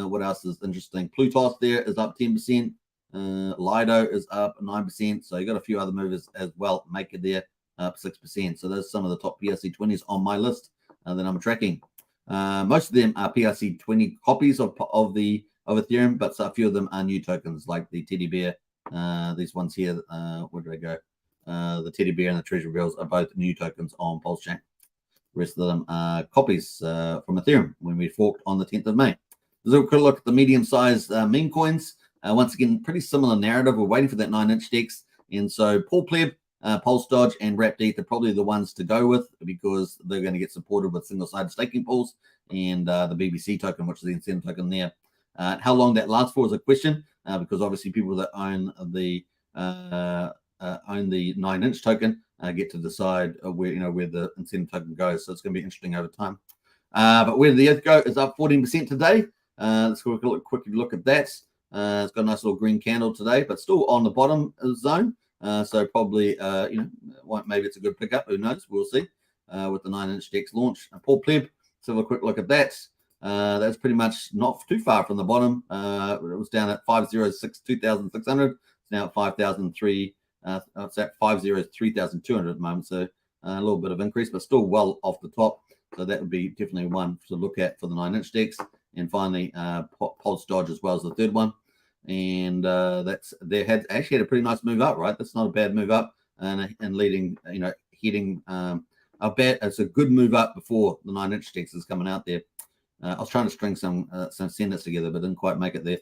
What else is interesting? Plutos there is up 10%. Lido is up 9%. So you got a few other movers as well. Make it there up 6%. So those are some of the top PRC 20s on my list that I'm tracking. Most of them are PRC 20 copies of Ethereum, but a few of them are new tokens like the Teddy Bear. These ones here, where did I go? The Teddy Bear and the Treasury Bills are both new tokens on Pulsechain. The rest of them are copies from Ethereum when we forked on the 10th of May. Let's have a look at the medium-sized meme coins. Once again, pretty similar narrative. We're waiting for that 9-inch DEX. And so Paul Pleb, Pulse Dodge, and Wrapped ETH are probably the ones to go with because they're going to get supported with single-sided staking pools and the BBC token, which is the incentive token there. How long that lasts for is a question because obviously people that own the 9-inch token get to decide where the incentive token goes. So it's going to be interesting over time. But where the ETH go is up 14% today. Let's quickly look at that. It's got a nice little green candle today, but still on the bottom zone. So probably, maybe it's a good pickup. Who knows? We'll see with the 9-inch DEX launch. Paul Pleb, let's have a quick look at that. That's pretty much not too far from the bottom. It was down at 506,600. It's now at 5,003. It's at 503,200 at the moment. So a little bit of increase, but still well off the top. So that would be definitely one to look at for the 9-inch DEX. And finally, Pulse Dodge as well as the third one. And they had actually had a pretty nice move up, right? That's not a bad move up and leading, hitting a bad. It's a good move up before the 9-inch DEX is coming out there. I was trying to string some sentence together, but didn't quite make it there.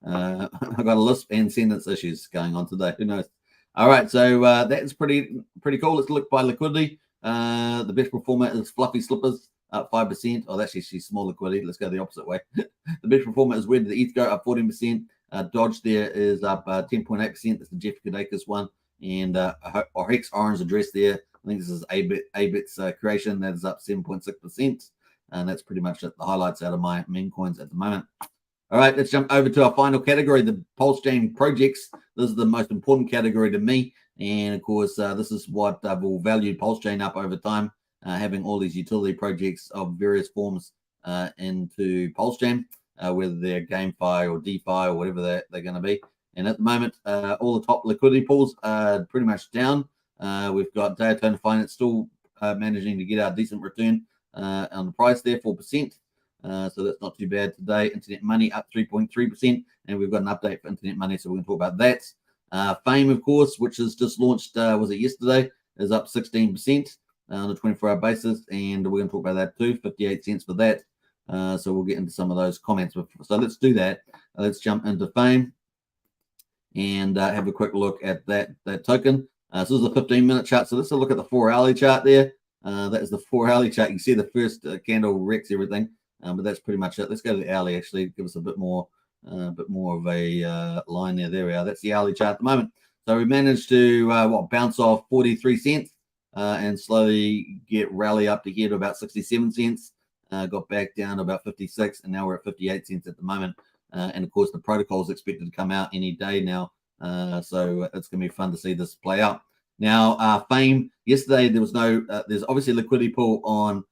I got a Lisp and sentence issues going on today. Who knows? All right, so that's pretty cool. Let's look by liquidity. The best performer is Fluffy Slippers, up 5%. Oh, that's actually small liquidity. Let's go the opposite way. The best performer is Where Did the ETH Go, up 14%. Dodge there is up 10.8%. That's the Jeff Kadakis one. And Hex Orange address there. I think this is A-Bit's creation. That is up 7.6%. And that's pretty much it, the highlights out of my meme coins at the moment. All right, let's jump over to our final category, the Pulsechain projects. This is the most important category to me. And of course, this is what will value Pulsechain up over time, having all these utility projects of various forms into Pulsechain, whether they're GameFi or DeFi or whatever they're going to be. And at the moment, all the top liquidity pools are pretty much down. We've got Daytona Finance still managing to get a decent return on the price there, 4%. So that's not too bad today. Internet Money up 3.3%. And we've got an update for Internet Money, so we're going to talk about that. Fame, of course, which has just launched, was it yesterday, is up 16% on a 24-hour basis. And we're going to talk about that too, 58 cents for that. So we'll get into some of those comments. So let's do that. Let's jump into Fame and have a quick look at that token. So this is a 15-minute chart. So let's look at the 4-hourly chart there. That is the 4-hourly chart. You can see the first candle wrecks everything, but that's pretty much it. Let's go to the hourly, actually, give us a bit more of a line there. There we are. That's the hourly chart at the moment. So we managed to bounce off 43 cents and slowly rally up to here to about 67 cents. Got back down to about 56, and now we're at 58 cents at the moment. And of course, the protocol is expected to come out any day now. So it's going to be fun to see this play out. Now, Fame, yesterday there was no, there's obviously a liquidity pool on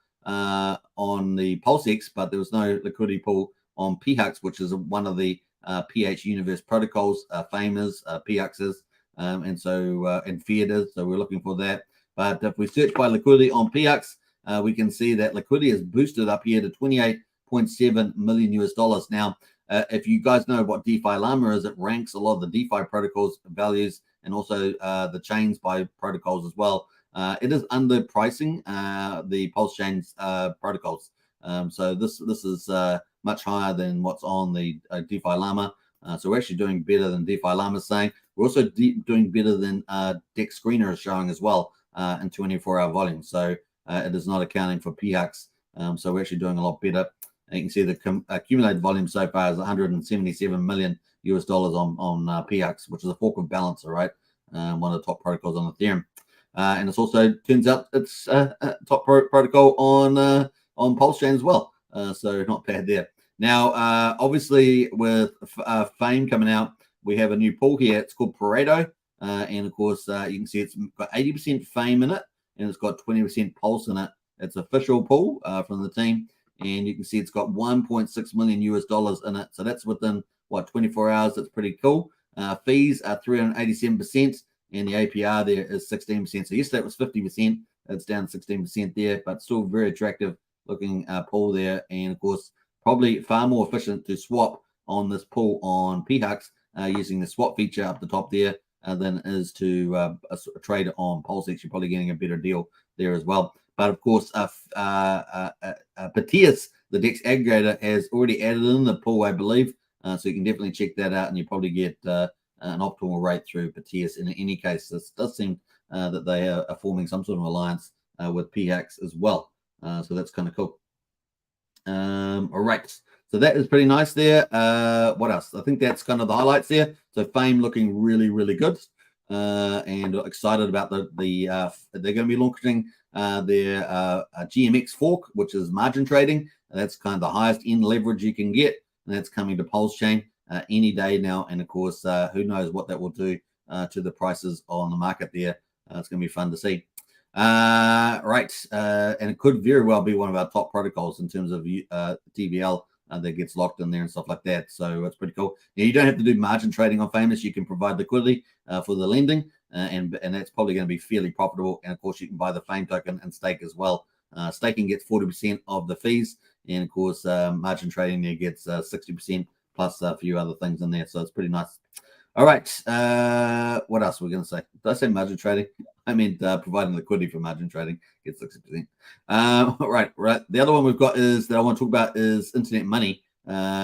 the PulseX, but there was no liquidity pool on PHUX, which is one of the PH Universe protocols. Fame is, PHUX is, and Fiat is. So we're looking for that. But if we search by liquidity on PHUX, we can see that liquidity is boosted up here to $28.7 million. Now, if you guys know what DeFi Llama is, it ranks a lot of the DeFi protocols values and also the chains by protocols as well. It is underpricing the Pulsechain's protocols. So this is much higher than what's on the DeFi Llama. So we're actually doing better than DeFi Llama is saying. We're also doing better than Dex Screener is showing as well in 24-hour volume. So it is not accounting for PHUX. So we're actually doing a lot better. And you can see the accumulated volume so far is $177 million on PHUX, which is a fork of Balancer, right? One of the top protocols on Ethereum. And it's also turns out it's top protocol on Pulsechain as well. So not bad there. Now, obviously, with Fame coming out, we have a new pool here. It's called Pareto. And of course, you can see it's got 80% Fame in it, and it's got 20% Pulse in it. It's official pool from the team. And you can see it's got $1.6 million in it. So that's within, 24 hours. That's pretty cool. Fees are 387%, and the APR there is 16%. So yesterday it was 50%. It's down 16% there, but still very attractive looking pool there. And of course, probably far more efficient to swap on this pool on PHUX using the swap feature up the top there than it is to trade on Pulsechain. You're probably getting a better deal there as well. But of course, Proteus, the DEX aggregator, has already added in the pool, I believe. So you can definitely check that out, and you probably get an optimal rate through Proteus. In any case, this does seem that they are forming some sort of alliance with PHUX as well. So that's kind of cool. All right. So that is pretty nice there. What else? I think that's kind of the highlights there. So Fame looking really, really good. And excited about they're going to be launching their GMX fork, which is margin trading. That's kind of the highest end leverage you can get, and that's coming to Pulsechain any day now. And of course, who knows what that will do to the prices on the market there. It's going to be fun to see. Right, and it could very well be one of our top protocols in terms of TVL that gets locked in there and stuff like that. So it's pretty cool. Now, you don't have to do margin trading on Famous. You can provide liquidity for the lending, and that's probably going to be fairly profitable. And of course, you can buy the Fame token and stake as well. Staking gets 40% of the fees, and of course, margin trading there gets 60% plus a few other things in there. So it's pretty nice. All right, what else are we going to say? Did I say margin trading? I meant providing liquidity for margin trading gets 60%. Right. The other one we've got is that I want to talk about is Internet Money,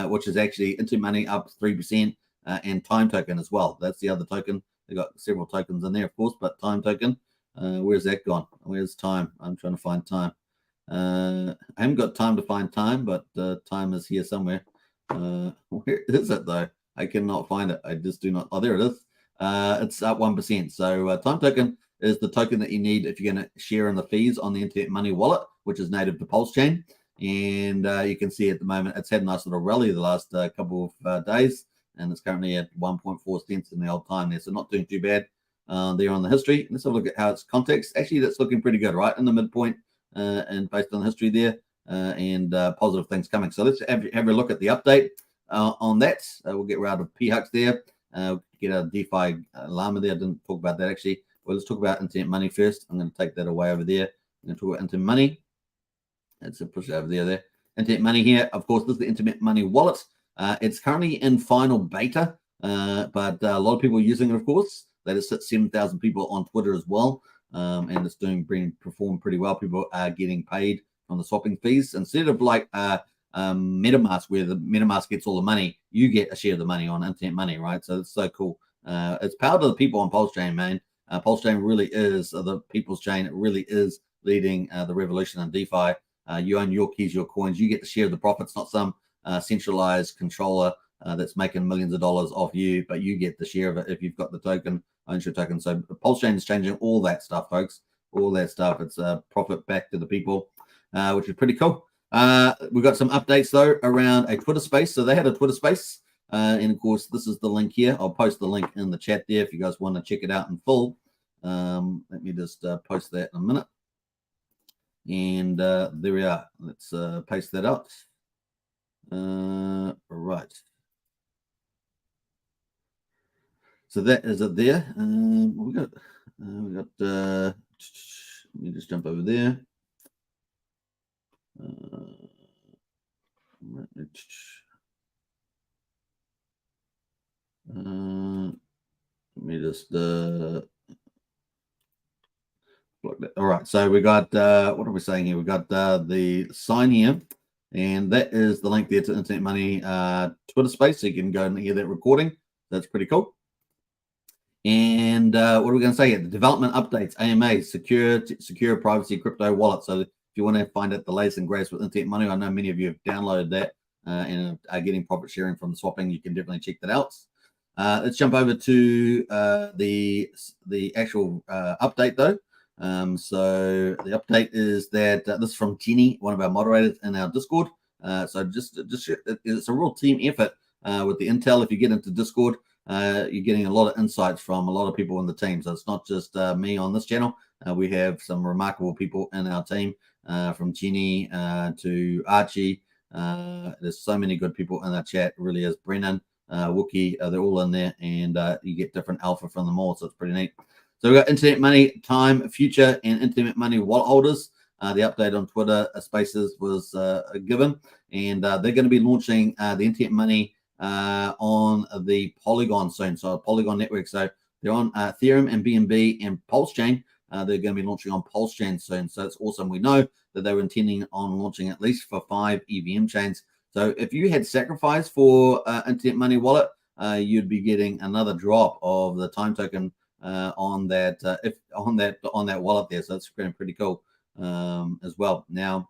which is actually Internet Money up 3%, and Time Token as well. That's the other token. They've got several tokens in there, of course, but Time Token, where's that gone? Where's Time? I'm trying to find Time. I haven't got time to find Time, but Time is here somewhere. Where is it though? I cannot find it. I just do not. Oh, there it is. It's up 1%. So Time Token is the token that you need if you're going to share in the fees on the Internet Money wallet, which is native to Pulsechain. And you can see at the moment it's had a nice little rally the last couple of days, and it's currently at 1.4 cents in the old time there, so not doing too bad there on the history. Let's have a look at how it's context. Actually, that's looking pretty good, right in the midpoint, and based on the history there, and positive things coming. So let's have a look at the update on that. We'll get rid of PHUX there. Get a DeFi llama there. I didn't talk about that actually. Well, let's talk about internet money first. I'm going to take that away over there. I'm going to talk about internet money. Let's push it over there. Internet money here. Of course, this is the internet money wallet. It's currently in final beta, but a lot of people are using it, of course. That has hit 7,000 people on Twitter as well, and it's performed pretty well. People are getting paid from the swapping fees instead of like MetaMask, where the MetaMask gets all the money. You get a share of the money on internet money, right? So it's so cool. It's powered to the people on Pulsechain, man. Pulsechain really is the people's chain. It really is leading the revolution in DeFi. You own your keys, your coins. You get to share the profits, not some centralized controller that's making millions of dollars off you, but you get the share of it if you've got the token, owns your token. So Pulsechain is changing all that stuff, folks. All that stuff. It's profit back to the people, which is pretty cool. We've got some updates though around a Twitter space. So they had a Twitter space, and of course this is the link here. I'll post the link in the chat there if you guys want to check it out in full. Let me just post that in a minute. And there we are. Let's paste that up. Right. So that is it there. We got. Let me just jump over there. Let me just all right, so we got what are we saying here? We got the sign here, and that is the link there to Internet Money Twitter space, so you can go and hear that recording. That's pretty cool. And what are we going to say here? The development updates, AMA, secure privacy crypto wallet. So if you want to find out the latest and greatest with Internet Money, I know many of you have downloaded that and are getting profit sharing from the swapping. You can definitely check that out. Let's jump over to the actual update though. So the update is that this is from Jenny, one of our moderators in our Discord. So just it's a real team effort with the intel. If you get into Discord, you're getting a lot of insights from a lot of people in the team. So it's not just me on this channel. We have some remarkable people in our team, from Jenny to Archie. There's so many good people in our chat. It really is. Brennan, Wookie, they're all in there, and you get different alpha from them all. So it's pretty neat. So we've got Internet Money, Time, Future, and Internet Money wallet holders. The update on Twitter Spaces was given, and they're going to be launching the Internet Money on the Polygon soon. So Polygon network. So they're on Ethereum and BNB and Pulsechain. They're going to be launching on Pulsechain soon. So it's awesome. We know that they were intending on launching at least for 5 EVM chains. So if you had Sacrifice for Internet Money wallet, you'd be getting another drop of the Time token on that on that wallet there. So that's pretty cool as well. Now,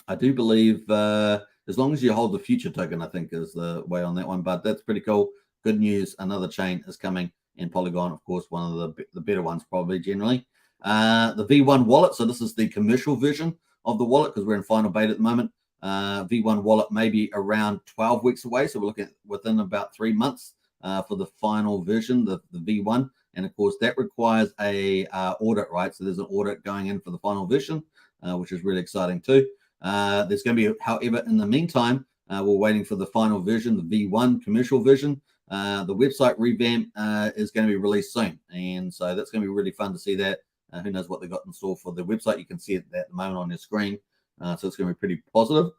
I do believe as long as you hold the future token, I think is the way on that one. But that's pretty cool. Good news. Another chain is coming in Polygon, of course, one of the better ones probably generally. The V1 wallet. So this is the commercial version of the wallet because we're in final beta at the moment. V1 wallet may be around 12 weeks away. So we're looking at within about 3 months for the final version, the V1. And of course, that requires a audit, right? So there's an audit going in for the final version, which is really exciting too. There's going to be, however, in the meantime, we're waiting for the final version, the V1 commercial version. The website revamp is going to be released soon. And so that's going to be really fun to see that. Who knows what they got in store for the website. You can see it at the moment on your screen. So it's going to be pretty positive.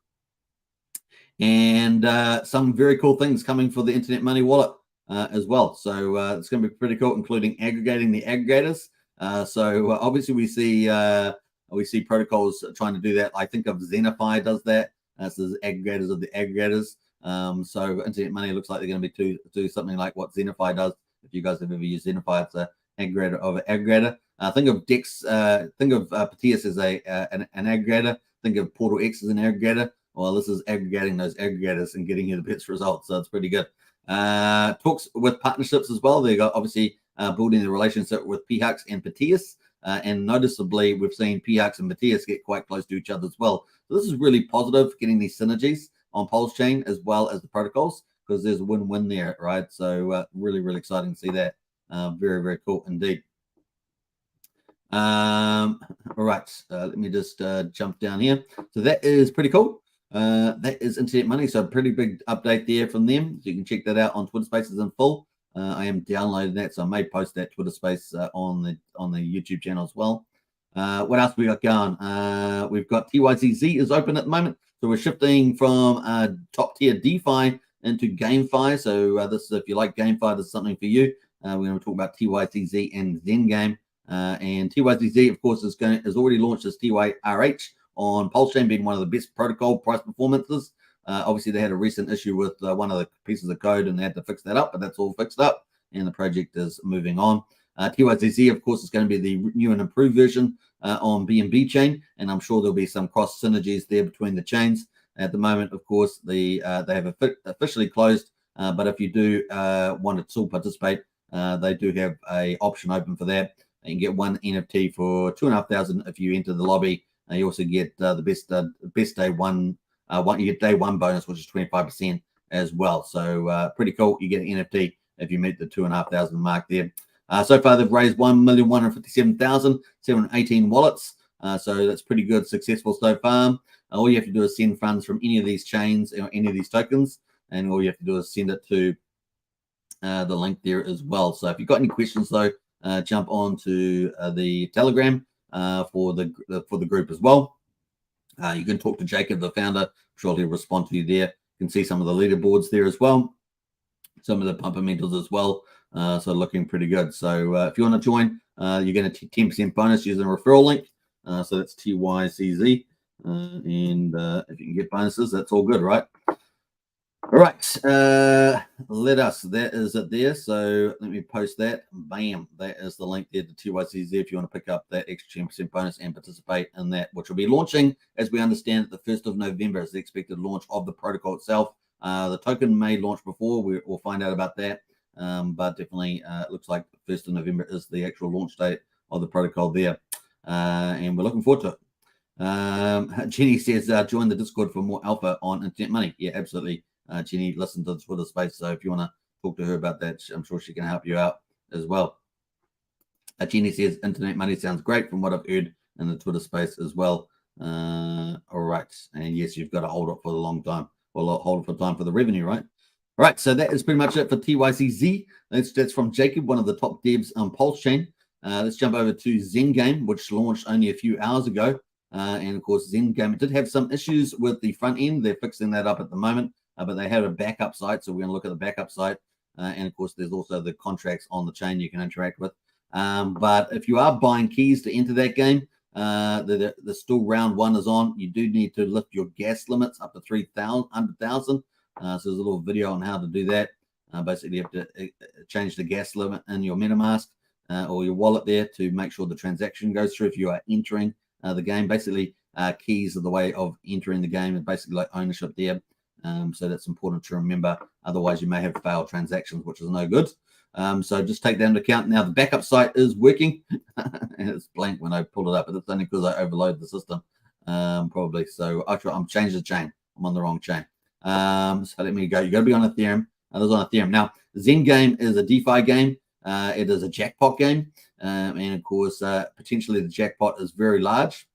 And some very cool things coming for the Internet Money wallet as well. So it's going to be pretty cool, including aggregating the aggregators. So obviously we see protocols trying to do that. I think of Zenify does that. So there's aggregators of the aggregators. So Internet Money looks like they're going to be do something like what Zenify does. If you guys have ever used Zenify, it's an aggregator of an aggregator. Think of Dex. Think of Patius as an aggregator. Think of Portal X as an aggregator. Well, this is aggregating those aggregators and getting you the best results. So it's pretty good. Talks with partnerships as well. They got obviously building the relationship with PHUX and Patius. and noticeably we've seen PX and Matthias get quite close to each other as well. So this is really positive, getting these synergies on Pulsechain as well as the protocols, because there's a win-win there, right? So really, really exciting to see that. Very, very cool indeed. All right, let me just jump down here. So that is pretty cool. That is Internet Money. So a pretty big update there from them. So you can check that out on Twitter Spaces in full. I am downloading that, so I may post that Twitter Space on the YouTube channel as well. What else we got going? We've got TYCZ is open at the moment. So we're shifting from top tier DeFi into GameFi. So this is, if you like GameFi, this is something for you. We're going to talk about TYCZ and Zengame. And TYCZ, of course, has already launched as TYRH on Pulsechain, being one of the best protocol price performances. Obviously, they had a recent issue with one of the pieces of code, and they had to fix that up, but that's all fixed up, and the project is moving on. TYCZ, of course, is going to be the new and improved version on BNB chain, and I'm sure there'll be some cross synergies there between the chains. At the moment, of course, they have officially closed, but if you do want to still participate, they do have a option open for that. You can get one NFT for 2,500 if you enter the lobby. You also get the best day one. You get day one bonus, which is 25% as well. So pretty cool. You get an NFT if you meet the 2,500 mark there. So far, they've raised 1,157,718 wallets. So that's pretty good, successful so far. All you have to do is send funds from any of these chains or any of these tokens, and all you have to do is send it to the link there as well. So if you've got any questions, though, jump on to the Telegram for the group as well. You can talk to Jacob, the founder. I'm sure he'll respond to you there. You can see some of the leaderboards there as well, some of the pumper mentors as well. So looking pretty good. So if you want to join, you're going to 10% bonus using a referral link. So that's TYCZ. And if you can get bonuses, that's all good, right? All right, that is it there. So let me post that. Bam, that is the link there to TYCZ if you want to pick up that extra 10% bonus and participate in that, which will be launching, as we understand it, the 1st of November is the expected launch of the protocol itself. The token may launch before, we'll find out about that, but definitely it looks like the 1st of November is the actual launch date of the protocol there, and we're looking forward to it. Jenny says, join the Discord for more alpha on Internet Money. Yeah, absolutely. Jenny, listen to the Twitter Space, so if you want to talk to her about that, I'm sure she can help you out as well. Jenny says, Internet Money sounds great from what I've heard in the Twitter Space as well. All right, and yes, you've got to hold it for a long time. Well, hold it for time for the revenue, right? All right, so that is pretty much it for TYCZ. That's from Jacob, one of the top devs on Pulsechain. Let's jump over to Zengame, which launched only a few hours ago. And of course, Zengame did have some issues with the front end. They're fixing that up at the moment. But they have a backup site, so we're going to look at the backup site. And of course, there's also the contracts on the chain you can interact with. But if you are buying keys to enter that game, the still round one is on. You do need to lift your gas limits up to 300,000. So there's a little video on how to do that. Basically, you have to change the gas limit in your MetaMask or your wallet there to make sure the transaction goes through if you are entering the game. Basically, keys are the way of entering the game, and basically like ownership there. So that's important to remember. Otherwise, you may have failed transactions, which is no good. So just take that into account. Now, the backup site is working. And it's blank when I pull it up, but it's only because I overload the system, probably. So I'm changed the chain. I'm on the wrong chain. So let me go. You got to be on Ethereum. I was on Ethereum. Now, Zengame is a DeFi game. It is a jackpot game. And of course, potentially the jackpot is very large.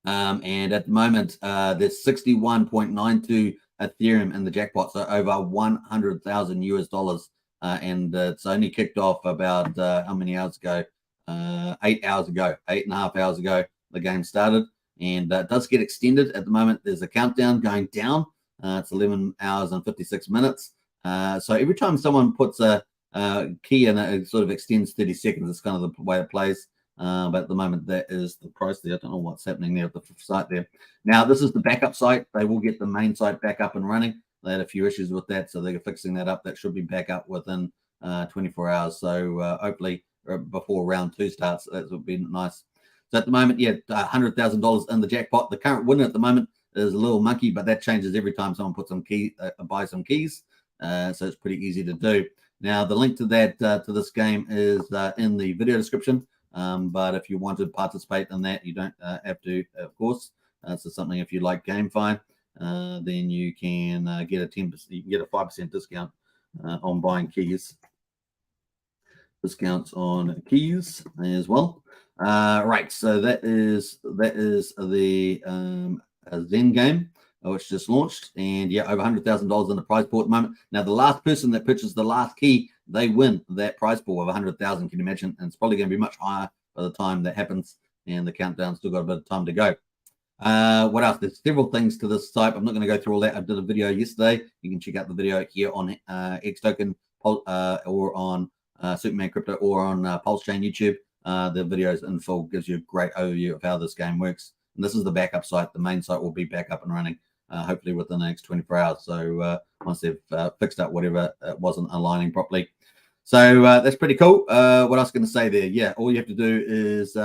And at the moment, there's 61.92 Ethereum in the jackpot, so over 100,000 US dollars. And it's only kicked off about how many hours ago? 8 hours ago, 8.5 hours ago, the game started. And it does get extended. At the moment, there's a countdown going down. It's 11 hours and 56 minutes. So every time someone puts a key in, it sort of extends 30 seconds. It's kind of the way it plays. But at the moment, that is the price there. I don't know what's happening there at the site there. Now, this is the backup site. They will get the main site back up and running. They had a few issues with that, so they're fixing that up. That should be back up within 24 hours. So hopefully before round 2 starts, that would be nice. So at the moment, yeah, $100,000 in the jackpot. The current winner at the moment is a little monkey, but that changes every time someone puts some buys some keys. So it's pretty easy to do. Now, the link to that to this game is in the video description. But if you want to participate in that, you don't have to, of course. So something if you like GameFi, then you can get a 10%, you can get a 5% discount on buying keys. Discounts on keys as well. Right, so that is the Zen game, which just launched, and yeah, over $100,000 in the prize pool at the moment. Now, the last person that purchases the last key, they win that prize pool of 100,000. Can you imagine? And it's probably going to be much higher by the time that happens, and the countdown's still got a bit of time to go. What else? There's several things to this site. I'm not going to go through all that. I did a video yesterday. You can check out the video here on Hex Token or on Superman Crypto or on Pulsechain YouTube. The videos in full gives you a great overview of how this game works. And this is the backup site. The main site will be back up and running hopefully within the next 24 hours. So once they've fixed up whatever wasn't aligning properly. So that's pretty cool. What else can I say there? Yeah, all you have to do is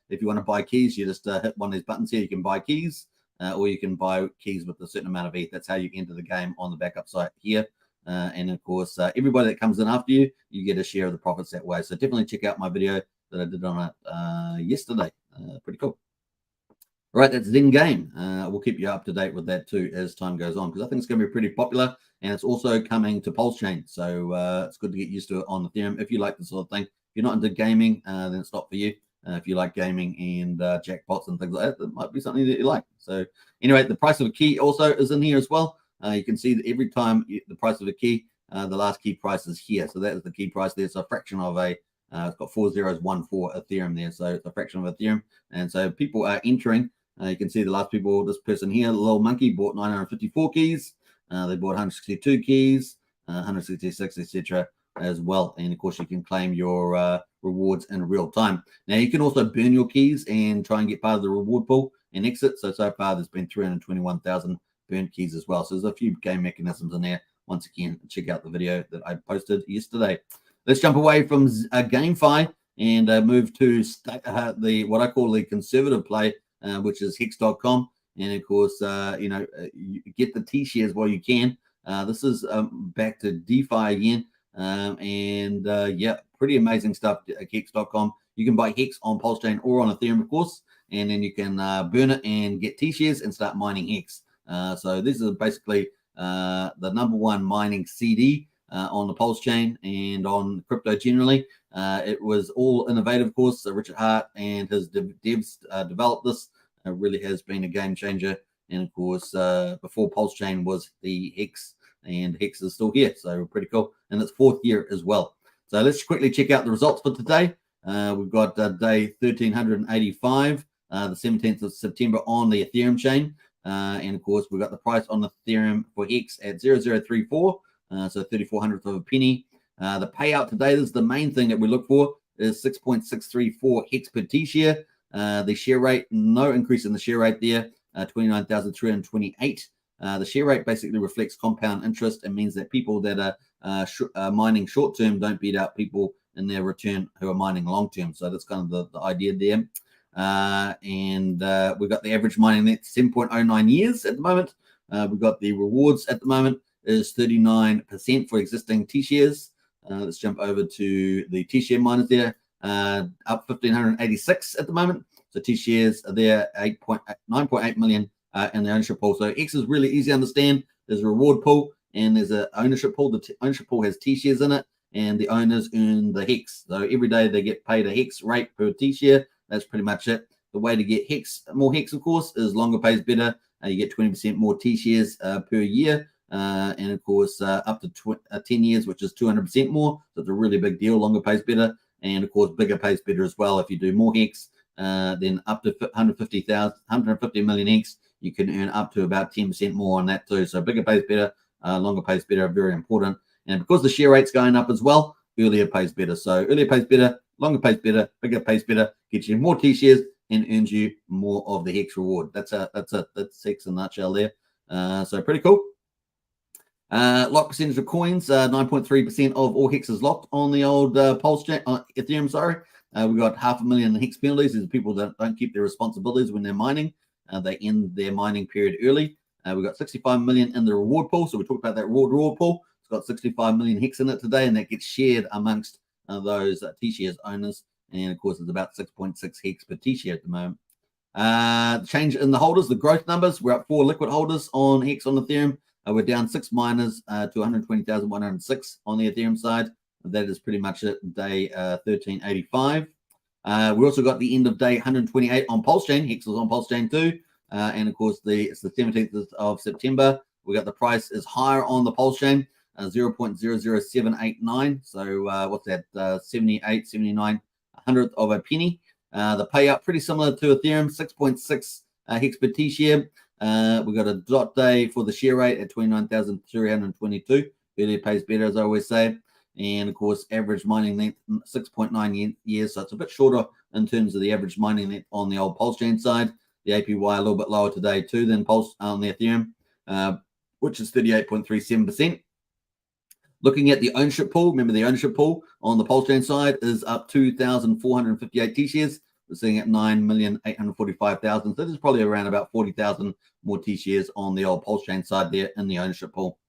if you want to buy keys, you just hit one of these buttons here. You can buy keys, or you can buy keys with a certain amount of ETH. That's how you enter the game on the backup site here. And of course, everybody that comes in after you, you get a share of the profits that way. So definitely check out my video that I did on it yesterday. Pretty cool. All right, that's Zen Game. We'll keep you up to date with that too as time goes on, because I think it's going to be pretty popular, and it's also coming to Pulsechain. So it's good to get used to it on Ethereum if you like this sort of thing. If you're not into gaming, then it's not for you. If you like gaming and jackpots and things like that, that might be something that you like. So anyway, the price of a key also is in here as well. You can see that every time the price of a key, the last key price is here. So that is the key price there. It's a fraction of a, it's got 4 zeros, 1 4 Ethereum there. So it's a fraction of Ethereum. And so people are entering. You can see the last people, this person here, the little monkey, bought 954 keys. They bought 162 keys, 166, etc. as well. And of course, you can claim your rewards in real time. Now, you can also burn your keys and try and get part of the reward pool and exit. So far, there's been 321,000 burned keys as well. So there's a few game mechanisms in there. Once again, check out the video that I posted yesterday. Let's jump away from GameFi and move to what I call the conservative play, which is Hex.com. And of course, you get the T-shares while you can. This is back to DeFi again. Yeah, pretty amazing stuff at Hex.com. You can buy Hex on Pulsechain or on Ethereum, of course, and then you can burn it and get T-shares and start mining Hex. So this is basically the #1 mining CD on the Pulsechain and on crypto generally. It was all innovative, of course. Richard Hart and his devs developed this. It really has been a game changer. And of course, before Pulsechain was the Hex, and Hex is still here. So pretty cool. And it's 4th year as well. So let's quickly check out the results for today. We've got day 1385, the 17th of September on the Ethereum chain. And of course, we've got the price on Ethereum for Hex at 0.0034, so 3/400th of a penny. The payout today, this is the main thing that we look for, is 6.634 Hex per T-share. The share rate, no increase in the share rate there, 29,328. The share rate basically reflects compound interest. It means that people that are mining short term don't beat out people in their return who are mining long term. So that's kind of the idea there. We've got the average mining net 7.09 years at the moment. We've got the rewards at the moment is 39% for existing T-shares. Let's jump over to the T-share miners there, up 1,586 at the moment. So T-shares are there, 9.8 million in the ownership pool. So X is really easy to understand. There's a reward pool and there's an ownership pool. The ownership pool has T-shares in it, and the owners earn the Hex. So every day they get paid a Hex rate per T-share. That's pretty much it. The way to get more Hex, of course, is longer pays better. You get 20% more T-shares per year. And of course, up to 10 years, which is 200% more. So it's a really big deal. Longer pays better. And of course, bigger pays better as well. If you do more Hex, then up to 150 million Hex, you can earn up to about 10% more on that too. So bigger pays better, longer pays better, very important. And because the share rate's going up as well, earlier pays better. So earlier pays better, longer pays better, bigger pays better, gets you more T-shares and earns you more of the Hex reward. That's Hex in a nutshell there. So pretty cool. Lock percentage of coins, 9.3% of all Hex is locked on the old Pulsechain, Ethereum, sorry. We've got 500,000 Hex penalties. These are people that don't keep their responsibilities when they're mining. They end their mining period early. We've got 65 million in the reward pool. So we talked about that reward pool. It's got 65 million Hex in it today, and that gets shared amongst those T-shares owners. And of course, it's about 6.6 hex per T-share at the moment. Change in the holders, the growth numbers. We're up 4 liquid holders on Hex on Ethereum. We're down 6 miners to 120,106 on the Ethereum side. That is pretty much it, day 1385. We also got the end of day 128 on Pulsechain. Hex was on Pulsechain too. And of course, it's the 17th of September. We got the price is higher on the Pulsechain, 0.00789. So what's that? 78, 79 hundredth of a penny. The payout pretty similar to Ethereum, 6.6 hex per T-share. We got a dot day for the share rate at 29,322. Earlier pays better, as I always say. And of course, average mining length 6.9 years, so it's a bit shorter in terms of the average mining length on the old Pulsechain side. The APY a little bit lower today too than Pulse on the Ethereum, which is 38.37%. Looking at the ownership pool, remember the ownership pool on the Pulsechain side is up 2,458 T-shares. We're sitting at 9,845,000. So there's probably around about 40,000 more T-shares on the old Pulsechain side there in the ownership pool.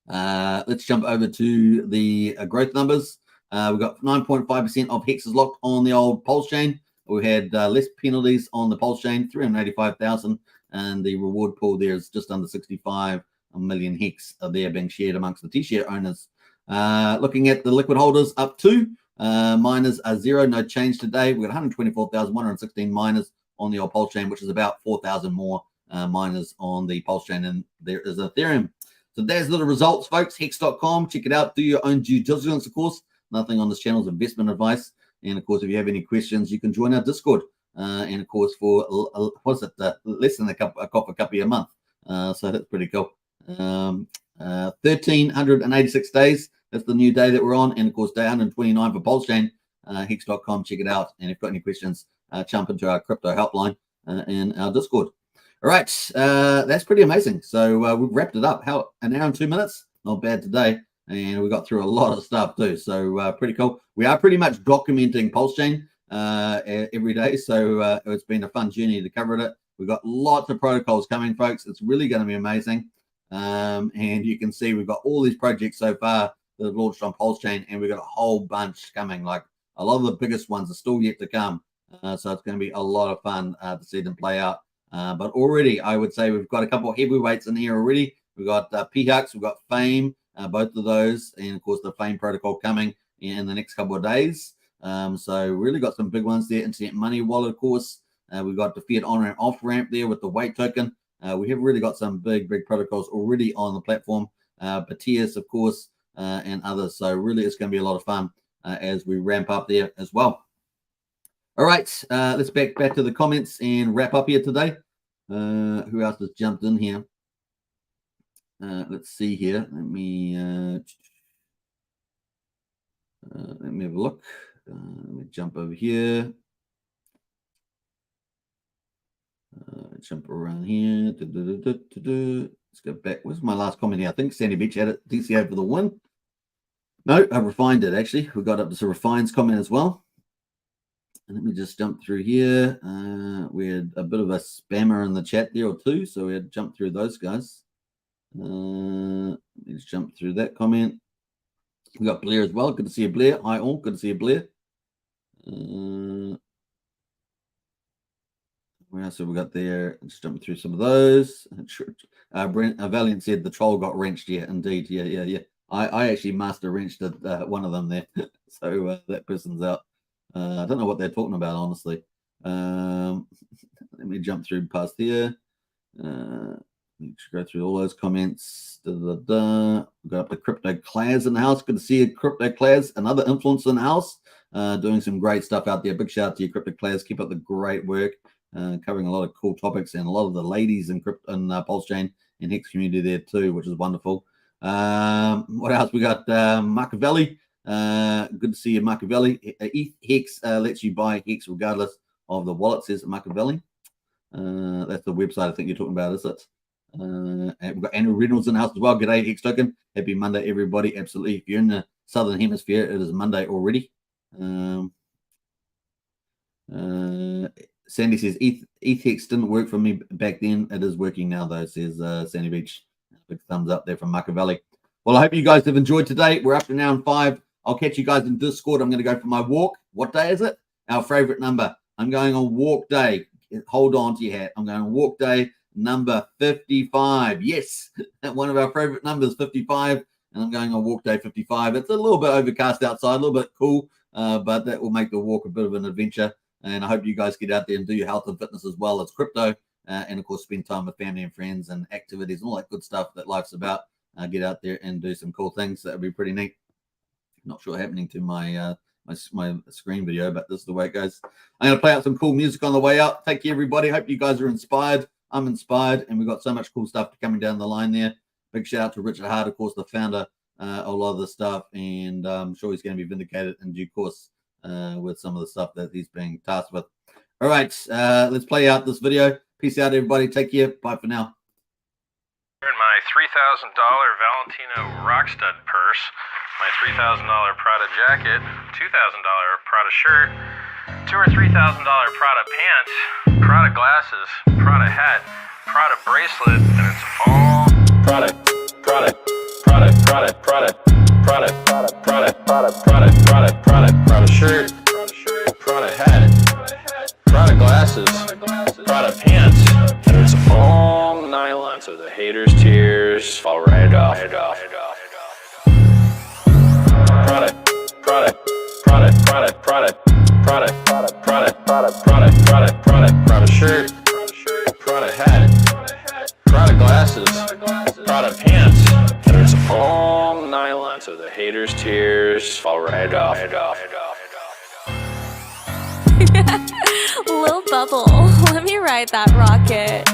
Let's jump over to the growth numbers. We've got 9.5% of hexes locked on the old Pulsechain. We had less penalties on the Pulsechain, 385,000, and the reward pool there is just under 65 million hex there being shared amongst the T-share owners. Looking at the liquid holders, up 2. Miners are 0, no change today. We've got 124,116 miners on the old Pulsechain, which is about 4,000 more miners on the Pulsechain than there is Ethereum. So there's the results, folks. Hex.com. Check it out. Do your own due diligence, of course. Nothing on this channel is investment advice. And of course, if you have any questions, you can join our Discord. And of course, for what's it, less than a cup of coffee a month. So that's pretty cool. 1,386 days. That's the new day that we're on. And of course, day 129 for Pulsechain. Hex.com. Check it out. And if you've got any questions, jump into our crypto helpline in our Discord. All right, that's pretty amazing. So we've wrapped it up. How, an hour and 2 minutes? Not bad today. And we got through a lot of stuff too. So pretty cool. We are pretty much documenting Pulsechain every day. So it's been a fun journey to cover it. We've got lots of protocols coming, folks. It's really going to be amazing. And you can see we've got all these projects so far that have launched on Pulsechain, and we've got a whole bunch coming. Like a lot of the biggest ones are still yet to come. So it's going to be a lot of fun to see them play out. But already, I would say we've got a couple of heavyweights in here already. We've got PHUX, we've got Fame, both of those, and of course the Fame protocol coming in the next couple of days. So really got some big ones there. Internet Money Wallet, of course. We've got the Fiat on-ramp, off-ramp there with the Weight token. We have really got some big protocols already on the platform. Batias, of course, and others. So really it's going to be a lot of fun as we ramp up there as well. All right, let's back to the comments and wrap up here today. Who else has jumped in here? Let's see here. Let me have a look. Let me jump over here. Jump around here. Let's go back. Where's my last comment here? I think Sandy Beach had it. DCA for the win. No, I refined it actually. We got up to a refines comment as well. And let me just jump through here. We had a bit of a spammer in the chat there or two, so we had to jump through those guys. Let me just jump through that comment. We got Blair as well. Good to see you, Blair. Hi all. Good to see you, Blair. What else have we got there? Just jumping through some of those. Brent Valiant said the troll got wrenched. Yeah, indeed. Yeah. I actually master wrenched one of them there. So that person's out. I don't know what they're talking about, honestly. Let me jump through past here. Let me go through all those comments. We've got up to Crypto Class in the house. Good to see you, Crypto Class, another influencer in the house, doing some great stuff out there. Big shout out to you, Crypto Class. Keep up the great work, covering a lot of cool topics and a lot of the ladies in Pulsechain and Hex community there too, which is wonderful. What else? We got Machiavelli. Good to see you, Machiavelli. Hex lets you buy Hex regardless of the wallet, says Machiavelli. That's the website I think you're talking about, is it? And we've got Andrew Reynolds in the house as well. G'day, Hex Token. Happy Monday, everybody. Absolutely. If you're in the Southern Hemisphere, it is Monday already. Sandy says, ETH Hex didn't work for me back then. It is working now, though, says Sandy Beach. Big thumbs up there from Machiavelli. Well, I hope you guys have enjoyed today. We're up to now in 5 I'll catch you guys in Discord. I'm going to go for my walk. What day is it? Our favorite number. I'm going on walk day. Hold on to your hat. I'm going on walk day number 55. Yes, one of our favorite numbers, 55. And I'm going on walk day 55. It's a little bit overcast outside, a little bit cool, but that will make the walk a bit of an adventure. And I hope you guys get out there and do your health and fitness as well as crypto. And, of course, spend time with family and friends and activities and all that good stuff that life's about. Get out there and do some cool things. That would be pretty neat. Not sure what's happening to my my screen video, but this is the way it goes. I'm going to play out some cool music on the way out. Thank you, everybody. Hope you guys are inspired. I'm inspired, and we've got so much cool stuff coming down the line there. Big shout out to Richard Hart, of course, the founder of a lot of this stuff, and I'm sure he's going to be vindicated in due course with some of the stuff that he's being tasked with. All right, let's play out this video. Peace out, everybody. Take care. Bye for now. My $3,000 Valentino Rockstud purse, my $3,000 Prada jacket, $2,000 Prada shirt, $2,000 or $3,000 Prada pants, Prada glasses, Prada hat, Prada bracelet, and it's all Prada, Prada, Prada, Prada, Prada, Prada, Prada, Prada, Prada, Prada, Prada, Prada, Prada shirt, Prada hat, Prada glasses, Prada pants, and it's all nylon, so the haters' tears fall right off. Prada, Prada, Prada, Prada, Prada, Prada, Prada, Prada, Prada, Prada, Prada, Prada shirt, Prada hat, Prada glasses, Prada pants, and it's all nylon, so the haters' tears fall right off. Lil Bubble, let me ride that rocket.